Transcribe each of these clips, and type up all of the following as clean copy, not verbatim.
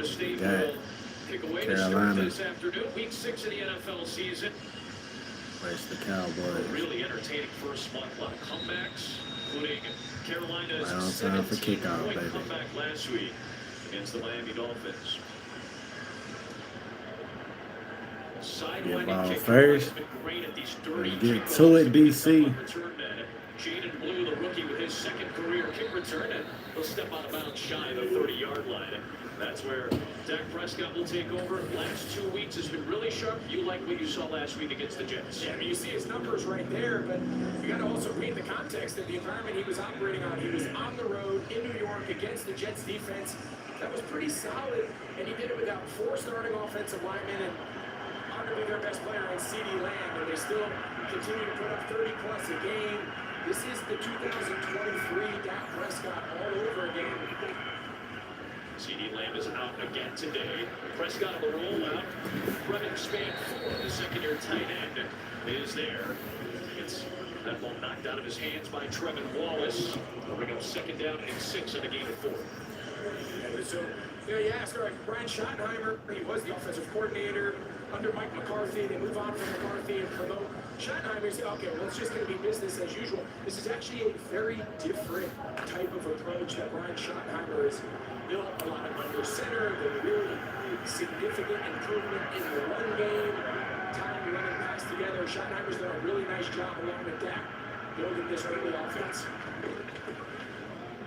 State got will kick away to start this afternoon. Week 6 of the NFL season. Versus the Cowboys. Really entertaining first month. A lot of comebacks, including Carolina's right on time for kickoff, 17-point baby. comeback last week against the Miami Dolphins. Get ball first. Get to it, DC. Jaden Blue, the rookie, with his second career kick return, and he'll step out of bounds shy of the 30-yard line. That's where Dak Prescott will take over. Last 2 weeks has been really sharp. You like what you saw last week against the Jets? Yeah, I mean, you see his numbers right there, but you got to also read the context of the environment he was operating on. He was on the road in New York against the Jets defense. That was pretty solid, and he did it without 4 starting offensive linemen and arguably their best player in CeeDee Lamb, and they still continue to put up 30-plus a game. This is the 2023 Dak Prescott all over again. CeeDee Lamb is out again today. Prescott on the rollout. Brevin Span for the second-year tight end is there. Gets that ball knocked out of his hands by Trevin Wallace. We're going to go second down and 6 in the game of 4. So, you asked, all right, Brian Schottenheimer, he was the offensive coordinator under Mike McCarthy. They move on from McCarthy and promote Schottenheimer. Say, okay, well, it's just going to be business as usual. This is actually a very different type of approach that Brian Schottenheimer has built. A lot of under center, the really significant improvement in the run game, time running pass together. Schottenheimer's done a really nice job along with Dak building this early offense.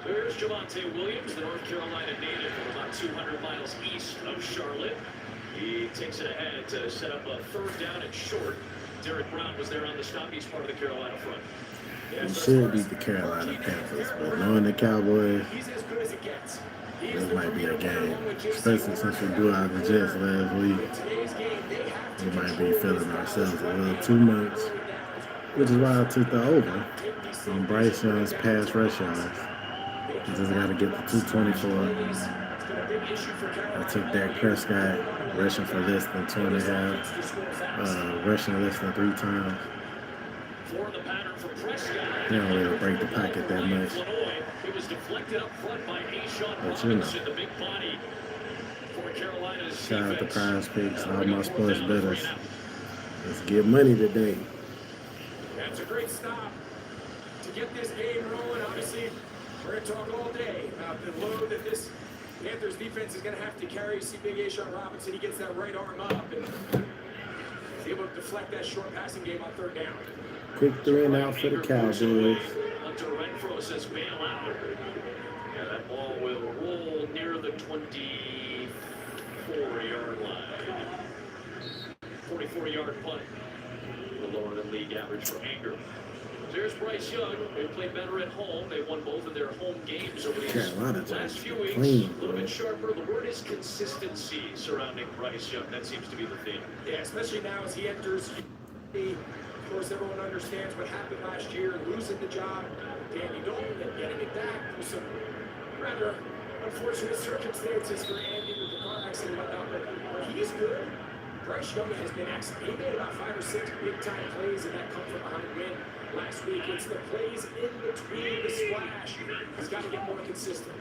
There's Javonte Williams, the North Carolina native, from about 200 miles east of Charlotte. He takes it ahead to set up a third down and short. Derek Brown was there on the stop. He's part of the Carolina front. We should beat the Carolina Panthers, but knowing the Cowboys, this might be a game. Especially since we blew out the Jets last week. We might be feeling ourselves a little too much, which is why I took the over on Bryce Young's pass rush yards. You just got to get the 224. I took Dak Prescott rushing for less than 2.5, rushing less than 3 times. He don't really break the pocket that much. But you know, shout out to Prize Picks, all my sports bettors. Let's get money today. That's a great stop to get this game rolling. Obviously, we're going to talk all day about the load that this Panthers defense is going to have to carry. You see Big A'Shawn Robinson, he gets that right arm up and is able to deflect that short passing game on third down. Quick 3 and out for the Cowboys. Hunter Renfrow says bail out. Yeah, that ball will roll near the 24-yard line. 44-yard punt. The lower than league average for Anger. There's Bryce Young. They play better at home. They won both of their home games over these last few weeks. Clean, a little bit sharper. The word is consistency surrounding Bryce Young. That seems to be the theme. Yeah, especially now as he enters. Of course, everyone understands what happened last year, losing the job. Danny Dalton and getting it back with some rather unfortunate circumstances for Andy with the car accident and whatnot. But he's good. Bryce Young has been excellent. He made about 5 or 6 big-time plays in that come-from-behind win last week. It's the plays in between the splash. He's got to get more consistent.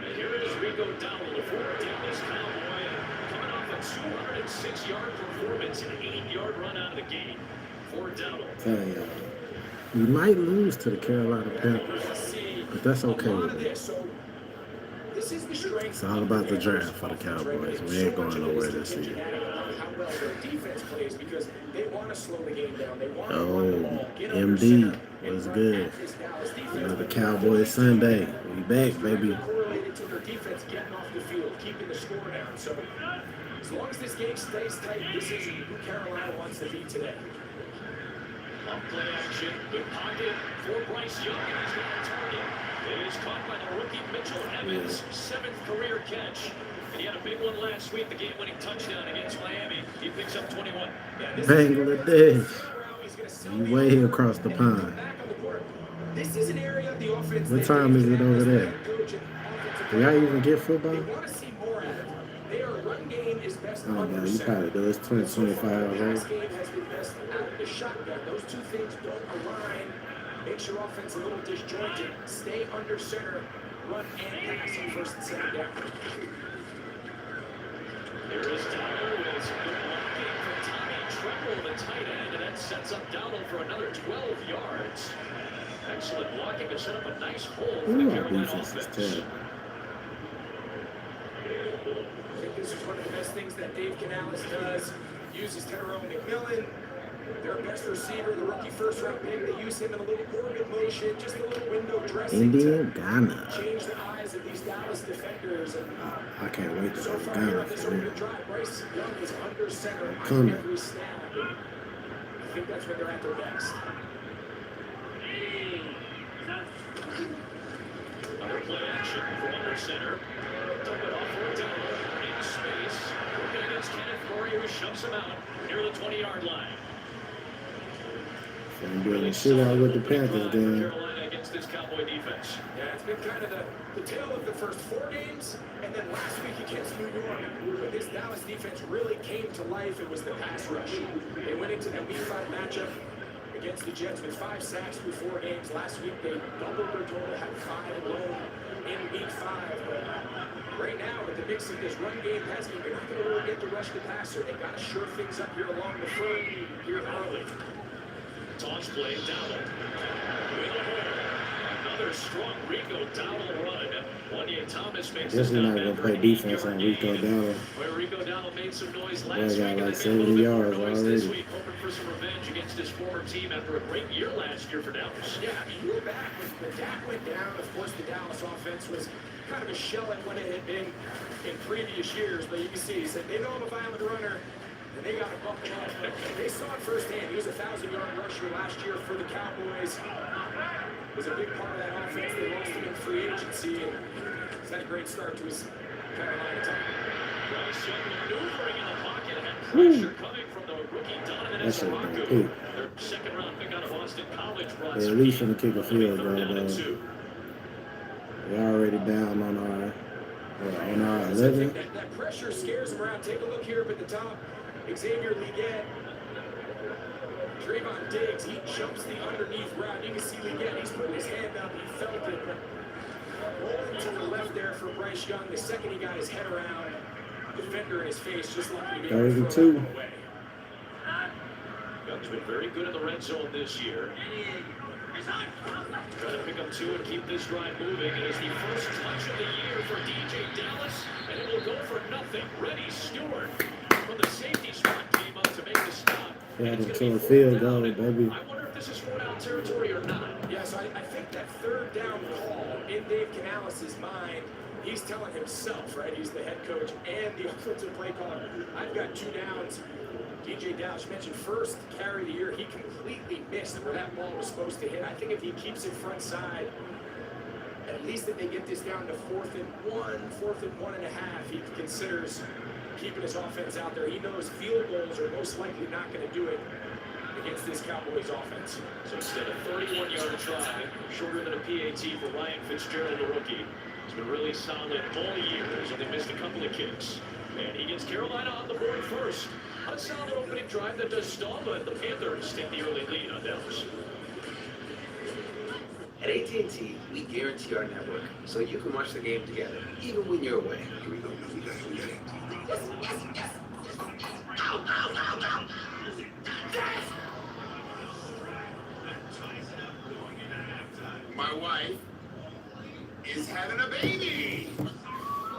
And here is Rico Dowdle, the former Dallas Cowboy, coming off a 206-yard performance, an 8-yard run out of the game for Dowdle. Tell you, we might lose to the Carolina Panthers, but that's okay with me. It's all about the draft for the Cowboys. We ain't going nowhere this season. Oh, MD was good. Another Cowboys Sunday. We back, baby. As long as this game stays tight, this is who Carolina wants to be today. On play action, good pocket for Bryce Young, and he's got a target. It is caught by the rookie Mitchell Evans, 7th career catch. And he had a big one last week, the game-winning touchdown against Miami. He picks up 21. Bangladesh. You way across the pond. What time is it over there? Do y'all even get football? Oh, no, you probably do. It's 2025, right? Those two things don't align. Makes your offense a little disjointed. Stay under center, run and pass on 1st and 2nd down. sets up Dowdle for another 12 yards. Excellent blocking to set up a nice hole for the Ooh, our Carolina defense is offense. terrible. I think this is one of the best things that Dave Canales does. Uses Tyrone McMillan, their best receiver, the rookie first-round pick. They use him in a little orbit motion, just a little window dressing Indian to Ghana. change the eyes of these Dallas defenders. And I can't wait to so go to far Ghana here on this for real. opening drive, Bryce Young is under center on Coming. every snap. And I think that's when they're at their best. Another play action from under center. Dump it off for Dowdle in space. Working against Kenneth Murray, who shoves him out near the 20-yard line. So I'm doing the shit out with the Panthers game. Carolina against this Cowboy defense. Yeah, it's been kind of the tale of the first 4 games, and then last week against New York, when this Dallas defense really came to life, it was the pass rush. They went into that Week 5 matchup against the Jets with 5 sacks through 4 games. Last week, they doubled their total, had 5 alone in Week 5. But right now, with the mix of this run game passing, they're not going to really get the rush to passer. They got to shore things up here along the front here early. Toss play, Dowdle. Another strong Rico Dowdle run. Wanya Thomas makes Guess we're not gonna play defense on Rico Dowdle. Where Rico Dowdle made some noise Boy, last got week. like 70 yards This already. week, hoping for some revenge against his former team after a great year last year for Dallas. Yeah, I mean, you were back when Dak went down. Of course, the Dallas offense was kind of a shell at what it had been in previous years. But you can see, he said, they know I'm a violent runner, and they got to buckle up. They saw it firsthand. He was a 1,000-yard rusher last year for the Cowboys. Was a big part of that offense. They lost him in free agency, and he's had a great start to his Carolina time. Bryce Young maneuvering in the pocket and pressure coming from the rookie Donovan That shit been Ezaraku. peak. Their second-round pick out of Boston College brought They're at speed. least gonna kick a field goal, Third down and though. 2. We're already down on our I 11. think that pressure scares him around. Take a look here up at the top. Xavier Leggett. Trayvon Diggs, he jumps the underneath route. You can see Leggett, he's putting his hand up. He felt it. Rolling to the left there for Bryce Young. The second he got his head around, defender in his face, just lucky to be able to throw that one away. Young's been very good in the red zone this year. Trying to pick up 2 and keep this drive moving. It is the first touch of the year for DJ Dallas, and it will go for nothing. Reddy Stewart from the safety spot came up to make the stop. Yeah, And it's the gonna be 2 field fourth down. goal, baby. I wonder if this is 4-down territory or not. Yeah, so I think that third down call in Dave Canales' mind, he's telling himself, right? He's the head coach and the offensive play caller. I've got 2 downs. DJ Dallas mentioned first carry of the year. He completely missed where that ball was supposed to hit. I think if he keeps it front side, at least if they get this down to 4th and 1.5, he considers keeping his offense out there. He knows field goals are most likely not going to do it against this Cowboys offense. So instead of 31-yard try, shorter than a PAT for Ryan Fitzgerald, the rookie. He's been really solid all year, so they missed a couple of kicks. And he gets Carolina on the board first. A solid opening drive that does stall, but the Panthers take the early lead on Dallas. At AT&T, we guarantee our network so you can watch the game together, even when you're away. Here we go. We got it. Yes, yes, yes. Ow, ow, ow, ow. Yes! My wife is having a baby.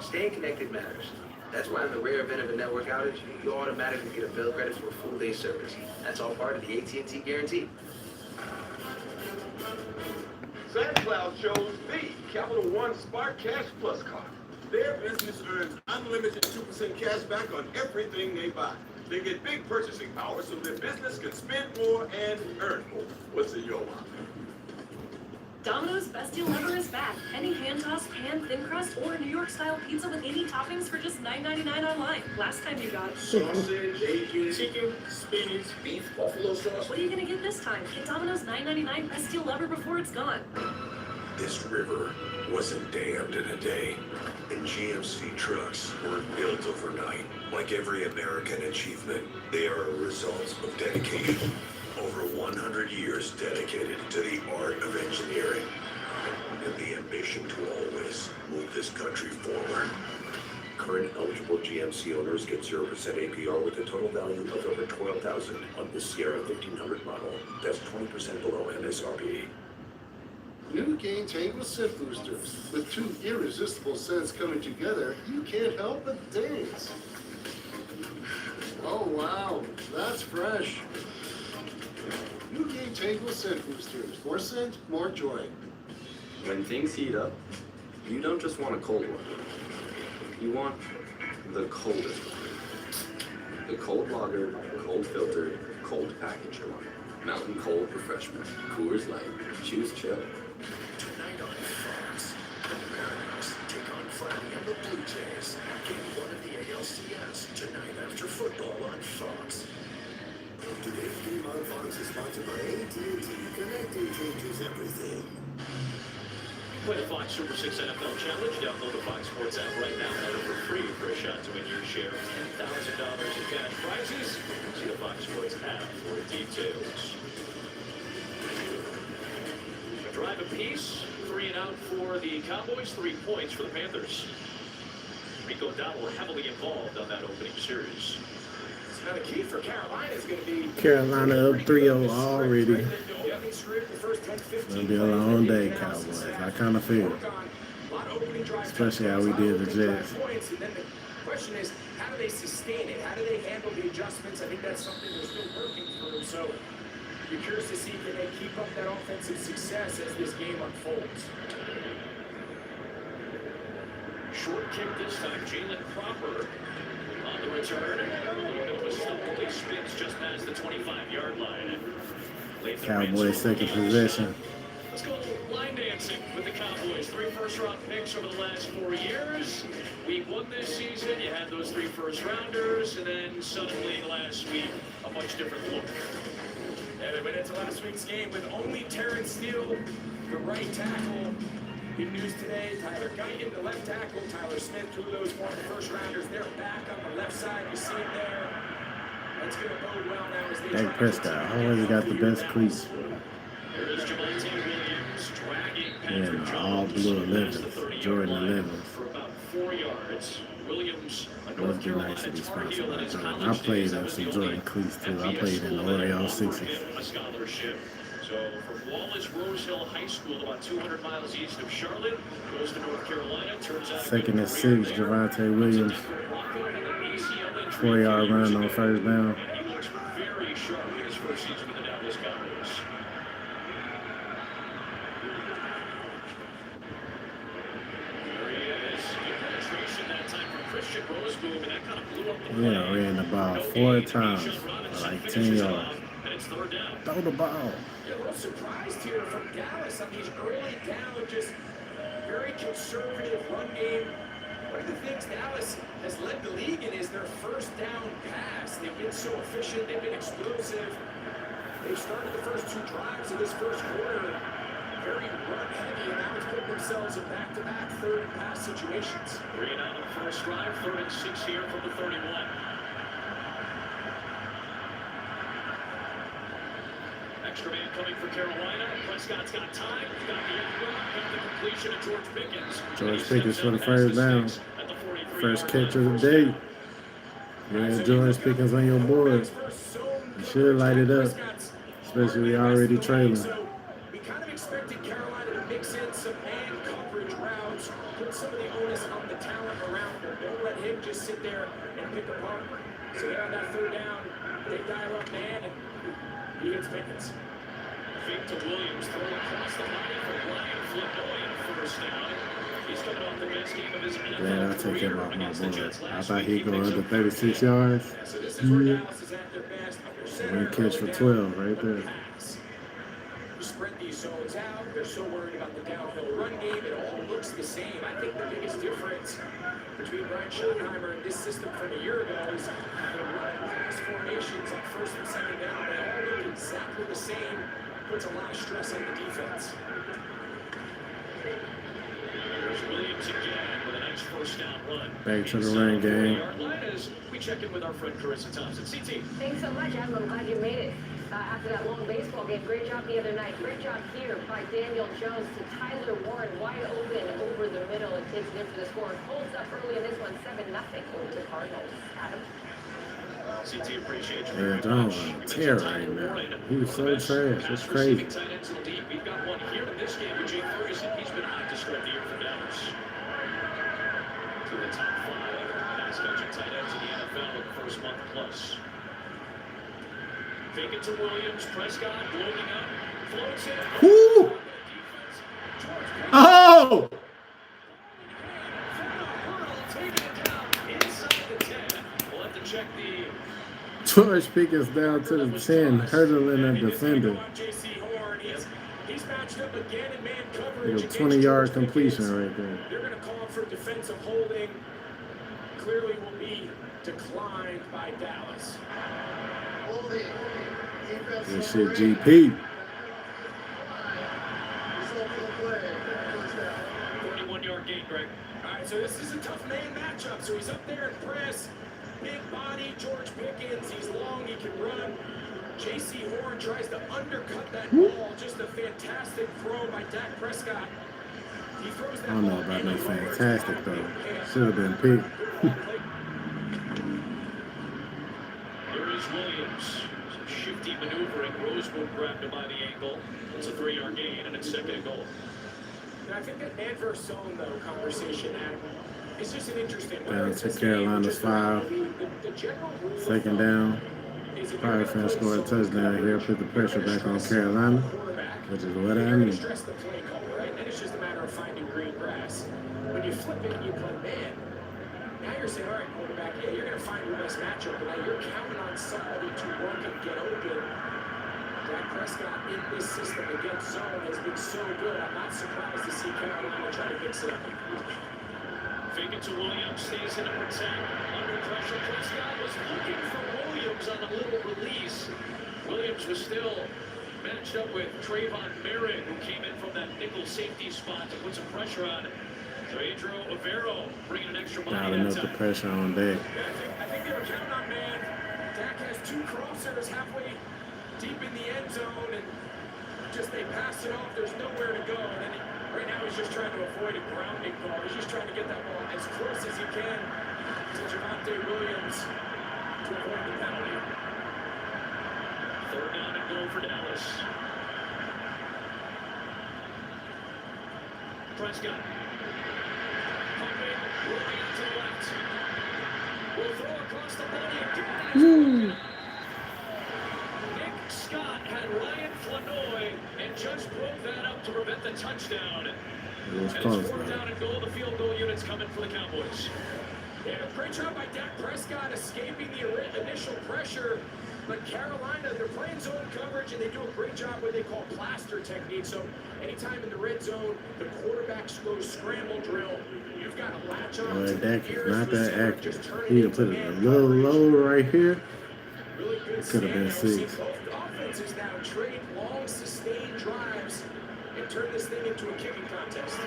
Staying connected matters. That's why in the rare event of a network outage, you automatically get a bill credit for a full day service. That's all part of the AT&T guarantee. SandCloud chose the Capital One Spark Cash Plus card. Their business earns unlimited 2% cash back on everything they buy. They get big purchasing power so their business can spend more and earn more. What's in your wallet? Domino's Best Deal Ever is back. Any hand-tossed, pan, thin crust, or New York-style pizza with any toppings for just $9.99 online. Last time you got it. Sausage, bacon, chicken, spinach, beef, buffalo sauce. What are you gonna get this time? Get Domino's $9.99 Best Deal Ever before it's gone. This river wasn't dammed in a day, and GMC trucks weren't built overnight. Like every American achievement, they are a result of dedication. Over 100 years dedicated to the art of engineering and the ambition to always move this country forward. Current eligible GMC owners get 0% APR with a total value of over $12,000 on the Sierra 1500 model. That's 20% below MSRP. New Gain Tango Scent Boosters. With two irresistible scents coming together, you can't help but dance. Oh wow, that's fresh. New Gain Tango Scent Boosters. More scent, more joy. When things heat up, you don't just want a cold one. You want the coldest one. The cold lager, cold filtered, cold packaged one. Mountain Cold Refreshment. Coors Light. Choose chill. Tonight on Fox, the Mariners take on Friday and the Blue Jays. Game 1 of the ALCS tonight after football on Fox. Today's game on Fox is sponsored by AT&T. Connecting changes everything. Play the Fox Super 6 NFL Challenge. Download the Fox Sports app right now. Enter for free for a shot to win your share of $10,000 in cash prizes. See the Fox Sports app for details. A drive apiece. 3 and out for the Cowboys. 3 points for the Panthers. Rico Dowdle heavily involved on that opening series. Now the key for Carolina is going to be Carolina up 3-0 already. Yeah, they screwed the first 10, 15 It's gonna be a long day, Cowboys. I kind of feel, especially how we did the Jets. And then the question is, how do they sustain it? How do they handle the adjustments? I think that's something they're still working through. So you're curious to see, can they keep up that offensive success as this game unfolds? Short kick this time. Jalen Cropper on the return. Noah slowly spins just past the 25-yard line. Cowboys second possession. Let's go line dancing with the Cowboys. 3 first-round picks over the last 4 years. Week 1 this season, you had those 3 first-rounders, and then suddenly last week, a much different look. And we went into last week's game with only Terrence Steele, the right tackle. Big news today, Tyler Guyton, the left tackle, Tyler Smith, 2 of those former first-rounders. They're back on the left side. You see it there. That's going to bode well now as they Dak Prescott always got the best cleats. There is Javonte Williams dragging Yeah, Patrick all Jones blue past 11, the 30-yard Jordan line 11. for about 4 yards. Williams, a Must North be Carolina nice to be Tar sponsored Heel in by his Jordan. I college played days. That in was some the Jordan only cleats too. I FBS played in school the that Oreo offered 6s. him a scholarship. So from Wallace Rose Hill High School, about 200 miles east of Charlotte, goes to North Carolina. Turns out Second and 6, Javonte Williams. 4-yard run on first down. And he looks very sharp in his first season with the Dallas Cowboys. There he is. Good penetration that time from Christian Roseboom, and that kind of blew up the play. Yeah, ran the ball No 4 gain. times Bijan for Robinson like 10 finishes yards. off, and it's 3rd down. Throw the ball. Yeah, a little surprised here from Dallas on these early down, just very conservative run game. One of the things Dallas has led the league in is their first down pass. They've been so efficient, they've been explosive. They've started the first 2 drives of this first quarter very run heavy, and now it's put themselves in back-to-back 3rd and pass situations. 3 and out on the first drive, 3rd and 6 here from the 31. Extra man coming for Carolina. Prescott's got time. Got the end route. Got the completion to George Pickens. George Pickens for the first down. First catch of the day. Yeah, George Pickens on your board. You should light it up, especially we already trailing. So we kind of expected Carolina to mix in some man coverage routes, put some of the onus on the talent around him. Don't let him just sit there and pick apart. So there on that 3rd down, they dial up man and he hits Pickens. Fake to Williams, thrown across the line for Brian Flamboyant, first down. He's coming off the best game of his NFL Man, I take him career off my against the board. Jets I last thought week. he'd go picks under up 36 yards. So this is where Dallas is at their best. Under center, One catch for 12 right there. pass. You spread these zones out. They're so worried about the downhill run game. It all looks the same. I think the biggest difference between Brian Schottenheimer and this system from a year ago is the run pass formations on 1st and 2nd down. They all look exactly the same. Puts a lot of stress on the defense. There's Williams again with a nice first down run. Back to the run game. We check in with our friend Carissa Thompson. CT. Thanks so much. I'm glad you made it. after that long baseball game. Great job the other night. Great job here by Daniel Jones to Tyler Warren, wide open over the middle, and takes it in for the score. Holds up early in this one, 7-0 over the Cardinals. Adam. CT appreciates you Yeah, very Jones much. on We tear mentioned right Tyler now. Warren, He was one so of the best trash. pass It's crazy. receiving tight ends in the league. We've got one here in this game with Jake Ferguson. He's been hot to start the year for Dallas. To the top 5 pass catching tight ends in the NFL in the first month plus. Fake it to Williams. Prescott loading up. Floats it. Woo! Oh! Taking it down inside the 10. We'll have to check the George Pickens down to the 10, hurdling a defender. He's matched up again in man Like coverage. a 20-yard completion right there. They're going to call for defensive holding. Clearly will be declined by Dallas. This shit GP. 41-yard gain, Greg. All right, so this is a tough man matchup. So he's up there in press. Big body, George Pickens. He's long, he can run. J.C. Horn tries to undercut that ball. Just a fantastic throw by Dak Prescott. He throws that I don't know ball about no anywhere. fantastic though. Should have been picked. Here is Williams. Some shifty maneuvering. Rosewood grabbed him by the ankle. It's a 3-yard gain, and it's second and goal. And I think that adverse zone, though, conversation, Adam, is just an interesting one. Down It's to this game, Carolina's just 5. the general rule of Second thumb down. is if Probably you're gonna finna play score a zone touchdown here. coverage, Put the pressure you're gonna back on stress Carolina, the quarterback. which is what I You're gonna need. stress the play call, right? And it's just a matter of finding green grass. When you flip it and you play man, now you're saying, all right, quarterback, yeah, you're going to find your best matchup, but now you're counting on somebody to work and get open. Dak Prescott in this system against zone has been so good. I'm not surprised to see Carolina try to mix it up. Fake it to Williams, stays in a protect. Under pressure, Prescott was looking for Williams on a little release. Williams was still matched up with Trayvon Merritt, who came in from that nickel safety spot to put some pressure on Pedro Avero, bringing an extra body Dialing that up the time. pressure on deck. I think they were counting on man. Dak has 2 crossers halfway deep in the end zone, and just they pass it off. There's nowhere to go. And then right now he's just trying to avoid a grounding call. He's just trying to get that ball as close as he can to Javonte Williams to avoid the penalty. 3rd down and goal for Dallas. Prescott. Pumping, rolling out to the left. Will throw across the body again. Nick Scott had Ryan Flanoy and just broke that up to prevent the touchdown. It was And close it's 4th though. down and goal. The field goal unit's coming for the Cowboys. Yeah, great job by Dak Prescott escaping the initial pressure. But Carolina, they're playing zone coverage, and they do a great job what they call plaster technique. So anytime in the red zone, the quarterback goes scramble drill, you've got to latch on Boy, to the Dak is nearest not that receiver, accurate. just turn He it could into put it a man little coverage. low right here. Really good It could have been stand. We've 6. seen both offenses now trade long, sustained drives and turn this thing into a kicking contest.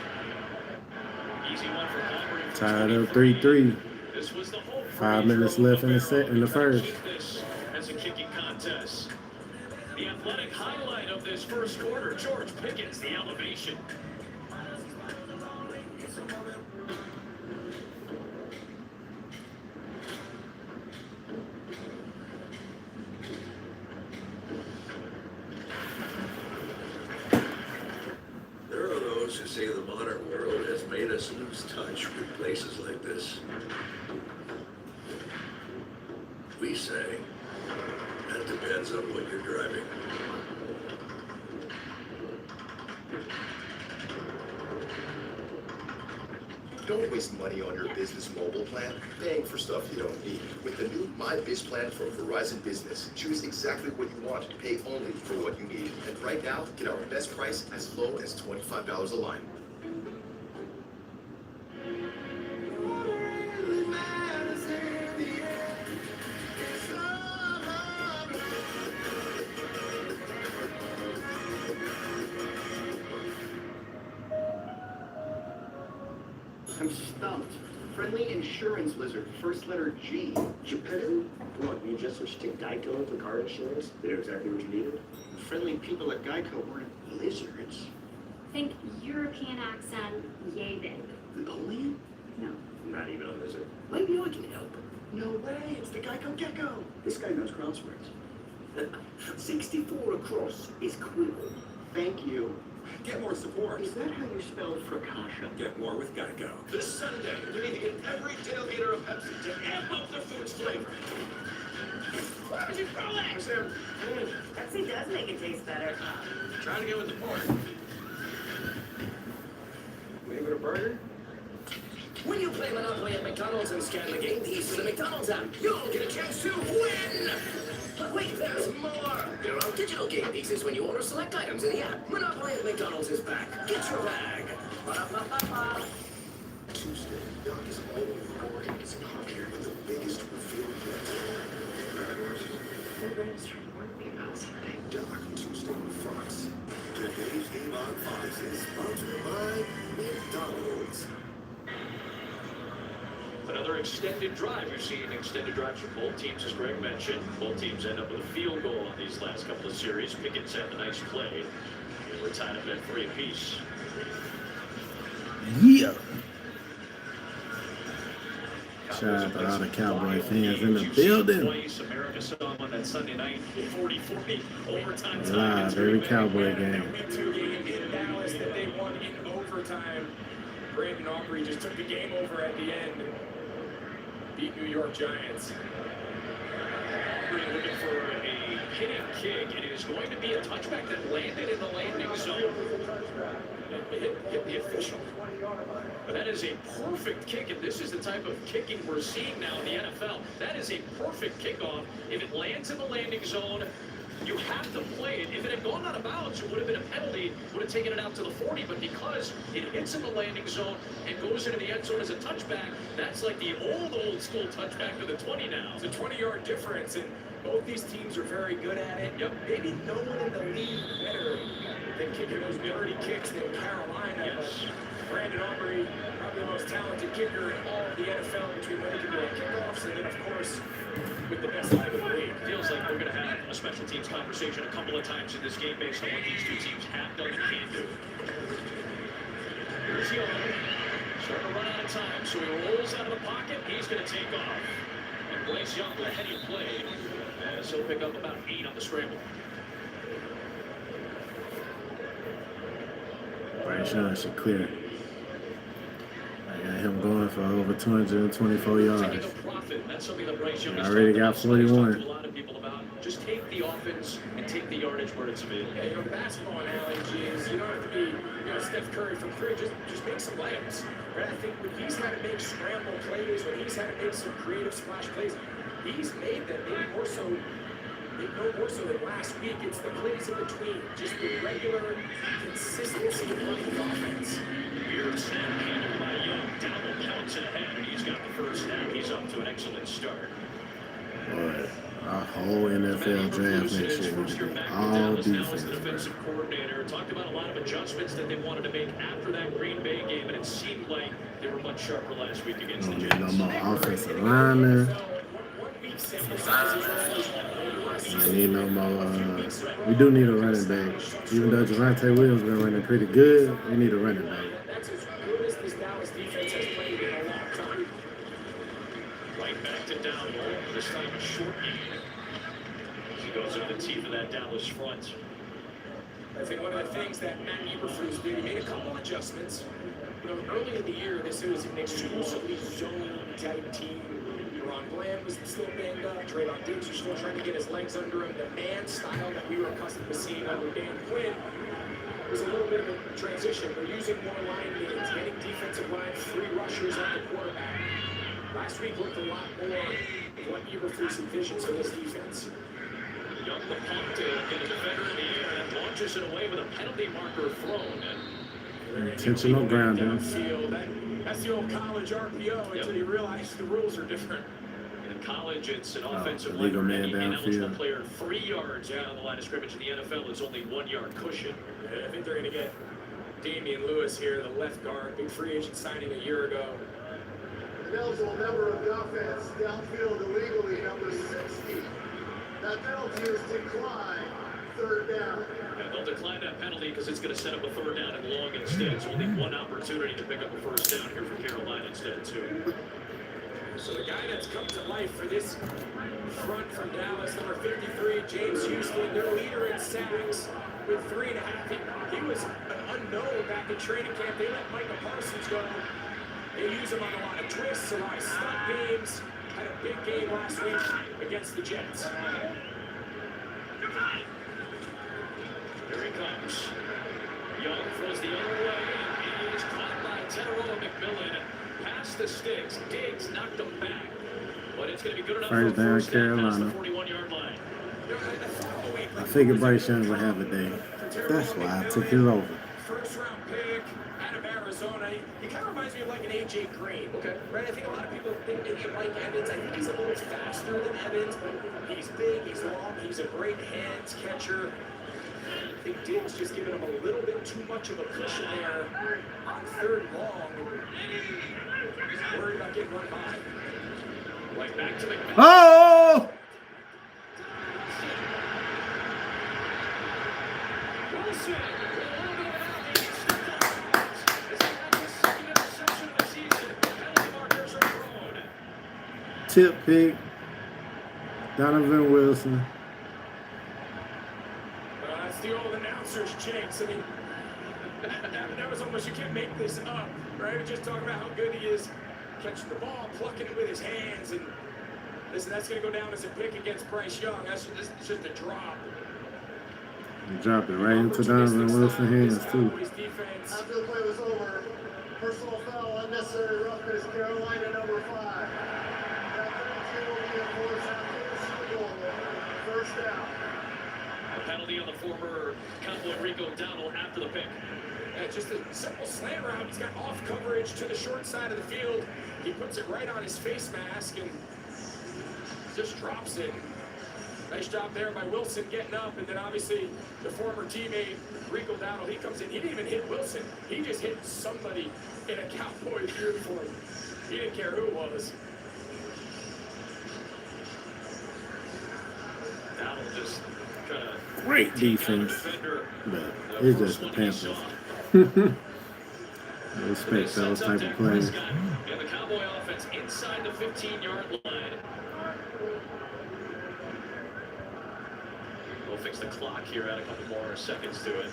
Easy one for Auburn. Tied up 3-3. This was the hope for 5 minutes Pedro left in the Avero in the to try to first. keep this as a kicking contest. The athletic highlight of this first quarter, George Pickens, the elevation. There are those who say the modern world has made us lose touch with places like this. We say, that depends on what you're driving. Don't waste money on your business mobile plan paying for stuff you don't need. With the new My Biz plan from Verizon Business, choose exactly what you want, pay only for what you need. And right now, get our best price as low as $25 a line. I'm stumped. Friendly insurance lizard, first letter G. Geppetto? Come on, you just switched to Geico for car insurance? They're exactly what you needed? Friendly people at Geico weren't lizards. Think European accent, yay big. Napoleon? No. Not even a lizard. Maybe I can help. No way, it's the Geico Gecko. This guy knows crosswords. 64 across is quibble. Thank you. Get more support. Is that how you spell fracascia? Get more with Geico. This Sunday, you need to get every tailgater a Pepsi to amp up their food's flavor. Why would you throw that? Pepsi does make it taste better. Trying to get with the point. Maybe a burger? When you play Monopoly at McDonald's and scan the game piece with the McDonald's app, you'll get a chance to win! But wait, there's more! There are digital game pieces when you order select items in the app. Monopoly at McDonald's is back. Get your bag. Ba-da-ba-ba-ba. Tuesday, Doc is all over the board. It's popular with the biggest reveal yet. Everyone's trying to warn me about something. Doc, Tuesday on Fox. Today's game on Fox is sponsored by McDonald's. Another extended drive. We've seen extended drives from both teams, as Greg mentioned. Both teams end up with a field goal on these last couple of series. Pickett's had a nice play. We're tied up at 3 apiece. Yeah. Shout out to all the Cowboy fans in the building. America saw them on that Sunday night, 40-40 overtime. Live, every Cowboy game. Week 2 game in Dallas that they won in overtime. Brandon Aubrey just took the game over at the end. Beat New York Giants. Aubrey looking for a hitting kick, and it is going to be a touchback that landed in the landing zone. Hit the official. But that is a perfect kick, and this is the type of kicking we're seeing now in the NFL. That is a perfect kickoff. If it lands in the landing zone, you have to play it. If it had gone out of bounds, it would have been a penalty, would have taken it out to the 40, but because it hits in the landing zone and goes into the end zone as a touchback, that's like the old school touchback to the 20 now. It's a 20-yard difference, and both these teams are very good at it. Yep. Maybe no one in the league better than kicking those dirty kicks than Carolina. Yes. Brandon Aubrey, probably the most talented kicker in all of the NFL between when he can do kickoffs and then, of course, with the best line in the league. Feels like we're going to have a special teams conversation a couple of times in this game based on what these two teams have done and can do. Here's Young. Starting to run out of time, so he rolls out of the pocket. He's going to take off. And Bryce Young with a heady play as he'll pick up about 8 on the scramble. Bryce Young should clear. I got him going for over 224 yards. Taking a profit. That's something that Bryce Young has Already got 41. to a lot of people about. Just take the offense and take the yardage where it's available. Yeah, the basketball analogy is you don't have to be, Steph Curry from 3. Just make some layups. Right? I think when he's had to make scramble plays, when he's had to make some creative splash plays, he's made them maybe more so. No more so than last week. It's the plays in between, just the regular consistency of running the offense. Weird snap handled by Young. Dowell counts ahead, and he's got the first down. He's up to an excellent start. Boy, our whole NFL draft next year will be all defense. The defensive coordinator talked about a lot of adjustments that they wanted to make after that Green Bay game, and it seemed like they were much sharper last week against the Don't Jets. need no more offensive linemen. I need no more. We do need a running back. Even though Javonte Williams been running pretty good, we need a running back. That's as good as this Dallas defense has played in a long time. Right back to Dowell. This time a short game. He goes into the teeth of that Dallas front. I think one of the things that Matt Eberflus did, he made a couple adjustments. Early in the year, this was an exclusively zone-type team. Ron Bland was still banged up. Traylon Diggs was still trying to get his legs under him. The man style that we were accustomed to seeing under Dan Quinn was a little bit of a transition. They're using more line games, getting defensive line, 3 rushers on the quarterback. Last week looked a lot more of what Eberflus envisioned for this defense. Young the punt to get a defender in the air and launches it away with a penalty marker thrown. Intentional grounding. That's the old college RPO until you realize the rules are different. In college, it's an offensive legal line. man Any ineligible downfield. player 3 yards beyond the line of scrimmage. In the NFL, it's only 1 yard cushion. I think they're going to get Damian Lewis here, the left guard, big free agent signing a year ago. eligible member of the offense downfield illegally, number 60. That penalty is declined. Third down. Yeah, they'll decline that penalty because it's going to set up a third down and long instead. It's only one opportunity to pick up a first down here for Carolina instead, too. So the guy that's come to life for this front from Dallas, number 53, James Houston, their leader in sacks with 3.5. He was an unknown back in training camp. They let Micah Parsons go. They use him on a lot of twists, a lot of stunt games. Had a big game last week against the Jets. Here he comes. Young throws the other way, and he is caught by Teteroa McMillan. Past the sticks. Diggs knocked him back. But it's going to be good enough First for a down, first down past the Carolina. 41-yard line. I figured Bryce Young would have a day. That's why I took it over. First round pick out of Arizona. He kind of reminds me of like an AJ Green. Okay. Right? I think a lot of people think maybe Mike Evans. I think he's a little faster than Evans, but he's big, he's long, he's a great hands catcher. I think Diggs just giving him a little bit too much of a cushion there on third long. Worried about getting run by. Right back to McMillan. Oh! Wilson. Tip pick. Donovan Wilson. That's the old announcer's jinx. I mean, that was almost, you can't make this up, right? We're just talking about how good he is catching the ball, plucking it with his hands, and listen, that's going to go down as a pick against Bryce Young. That's just a drop. Drop it right into Donovan Wilson's hands, too. After the play was over, personal foul, unnecessary roughness, Carolina number 5. That penalty will be enforced after the Super Bowl. First down. A penalty on the former Cowboy Rico Dowdle after the pick. Yeah, just a simple slant route. He's got off coverage to the short side of the field. He puts it right on his face mask and just drops it. Nice job there by Wilson getting up, and then obviously the former teammate Rico Dowdle, he comes in. He didn't even hit Wilson. He just hit somebody in a Cowboys uniform. He didn't care who it was. Dowdle just trying to Great defense. But it's just the Panthers. I respect those type of plays. And the Cowboy offense inside the 15-yard line. We'll fix the clock here, add a couple more seconds to it.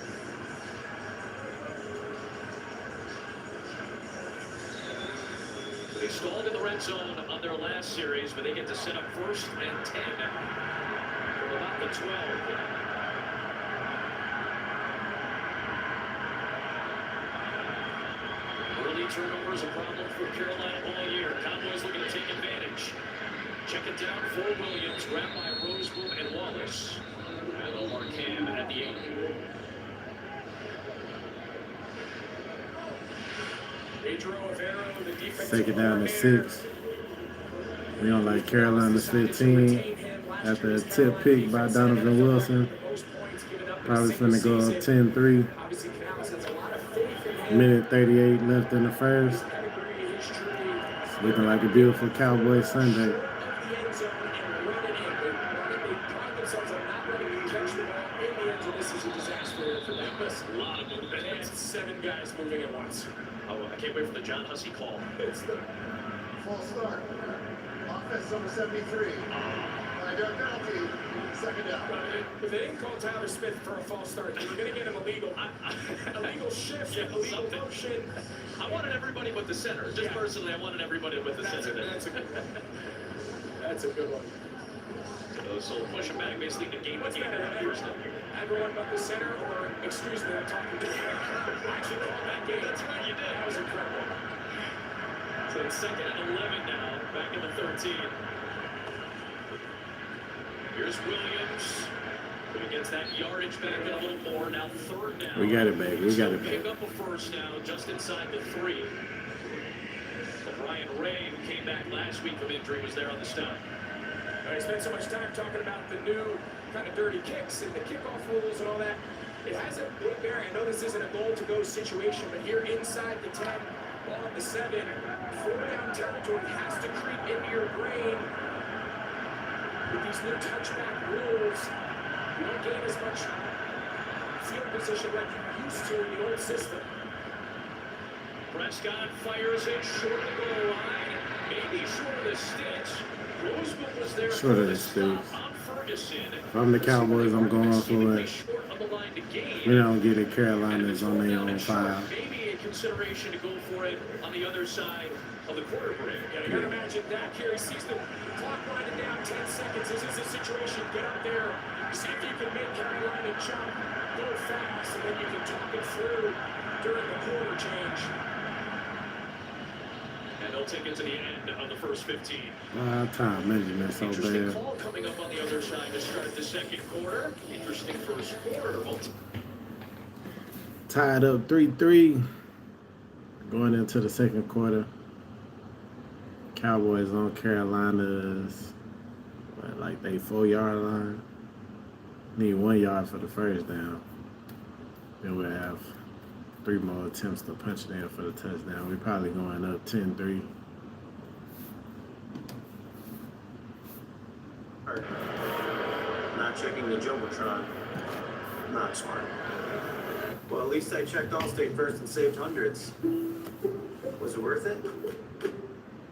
They stalled in the red zone on their last series, but they get to set up 1st and 10 from about the 12. Early turnovers a problem for Carolina all year. Cowboys looking to take advantage. Check it down for Williams, grabbed by Roseboom and Wallace. And Omar Cam at the 8. Take it down to 6. We don't like Carolina's 15. After a tip pick by Donovan Wilson. Probably finna go up 10-3. Minute 38 left in the first. It's looking like a beautiful Cowboy Sunday. A lot of movement. It's 7 guys moving at once. Oh, I can't wait for the John Hussey call. It's the False start. Offense number 73. Line penalty. Second down. If they didn't call Tyler Smith for a false start, they were going to get him illegal. Illegal shift, illegal motion. I wanted everybody but the center. Just personally, I wanted everybody but the center. That's a good one. So push him back, basically negate What's the game. better, everyone but the center, or excuse me, I'm talking to you. I actually called that game. That's right, you did. That was incredible. So it's 2nd and 11 now, back in the 13. Here's Williams, who gets that yardage back in a little more. Now 3rd down. We got it, baby. We got it, Pick baby. up a first down just inside the 3. So Brian Ray, who came back last week from injury, was there on the stop. I spent so much time talking about the new kind of dirty kicks and the kickoff rules and all that. It has a big bearing. I know this isn't a goal-to-go situation, but here inside the 10, ball ball at the 7. 4-down territory has to creep into your brain. With these new touchback rules, you don't gain as much field position like you used to in the old system. Prescott fires it short of the goal line, maybe short of the stitch. Roseman was there Short for of the the stop stitch. on Ferguson. If I'm the Cowboys, I'm going for it. Short of the line to gain. We don't get it. Carolina's And on their down own and short, 5. maybe a consideration to go for it on the other side of the quarter break. Yeah, you gotta imagine that. Kerry sees the clock winding down 10 seconds. This is a situation. Get up there. See if you can make Carolina jump. Go fast, and then you can talk it through during the quarter change. And they'll take it to the end of the first 15. Time measurement so Interesting bad. call coming up on the other side to start the second quarter. Interesting first quarter. Tied up 3-3. Going into the second quarter. Cowboys on Carolina's, like they 4-yard line. Need 1 yard for the first down. Then we'll have 3 more attempts to punch it in for the touchdown. We're probably going up 10-3. Not checking the Jumbotron. Not smart. Well, at least I checked Allstate first and saved hundreds. Was it worth it?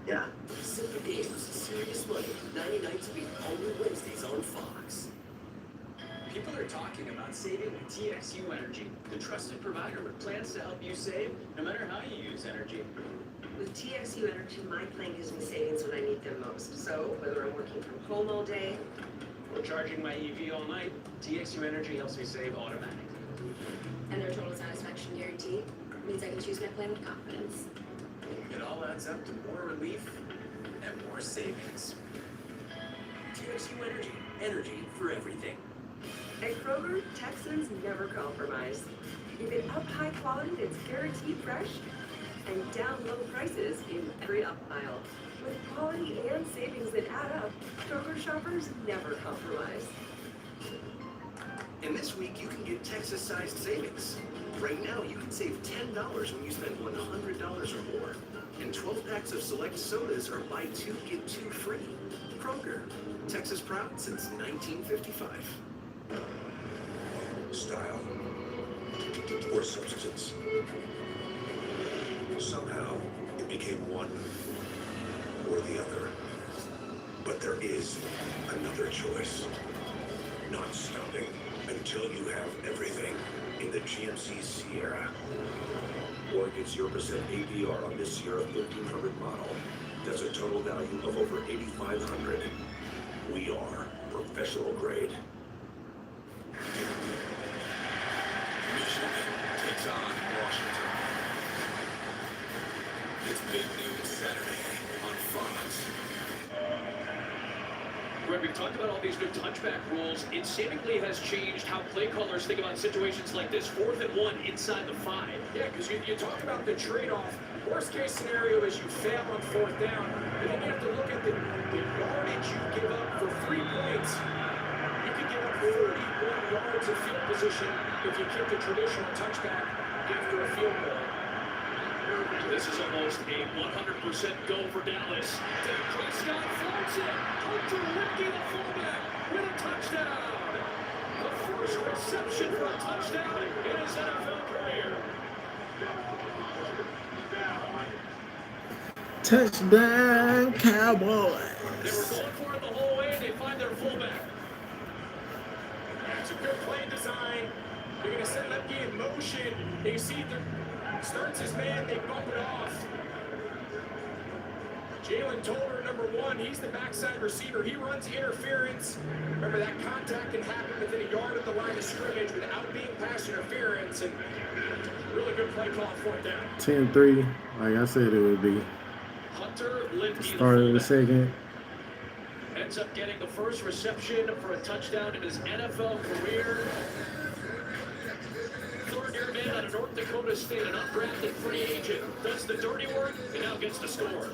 Yeah. Super Days was serious money. 90 nights a week, only Wednesdays on Fox. People are talking about saving with TXU Energy, the trusted provider with plans to help you save no matter how you use energy. With TXU Energy, my plan gives me savings when I need them most. So, whether I'm working from home all day or charging my EV all night, TXU Energy helps me save automatically. And their total satisfaction guarantee means I can choose my plan with confidence. It all adds up to more relief and more savings. TXU Energy. Energy for everything. At Kroger, Texans never compromise. You get up high quality that's guaranteed fresh and down low prices in every aisle. With quality and savings that add up, Kroger shoppers never compromise. And this week, you can get Texas-sized savings. Right now, you can save $10 when you spend $100 or more. And 12 packs of select sodas are buy 2, get 2 free. Kroger, Texas proud since 1955. Style or substance. Somehow it became one or the other. But there is another choice. Not stopping until you have everything in the GMC Sierra. Or get 0% APR on this Sierra 1300 model. That's a total value of over $8,500. We are professional grade. Michigan takes on Washington. It's Big Noon Saturday on Fox. Greg, we've talked about all these new touchback rules. It seemingly has changed how play callers think about situations like this. 4th and 1 inside the 5. Yeah, because you talk about the trade-off. Worst case scenario is you fail on 4th down, and then you have to look at the yardage you give up for 3 points. You could give up 41 yards of field position if you kick the traditional touchback after a field goal. This is almost a 100% go for Dallas. Dak Prescott floats it. Hunter Ricky, the fullback, with a touchdown. The first reception for a touchdown in his NFL career. Touchdown, Cowboys. They were going for it the whole way, and they find their fullback. It's a good play design. They're going to set Lepke in motion. You see, starts his man, they bump it off. Jalen Tolbert, number 1, he's the backside receiver. He runs interference. Remember, that contact can happen within a yard of the line of scrimmage without being pass interference. And really good play call for it down. 10-3, like I said it would be. Hunter Limpke, Start of the second. ends up getting the first reception for a touchdown in his NFL career. Third-year man out of North Dakota State, an undrafted free agent, does the dirty work and now gets the score.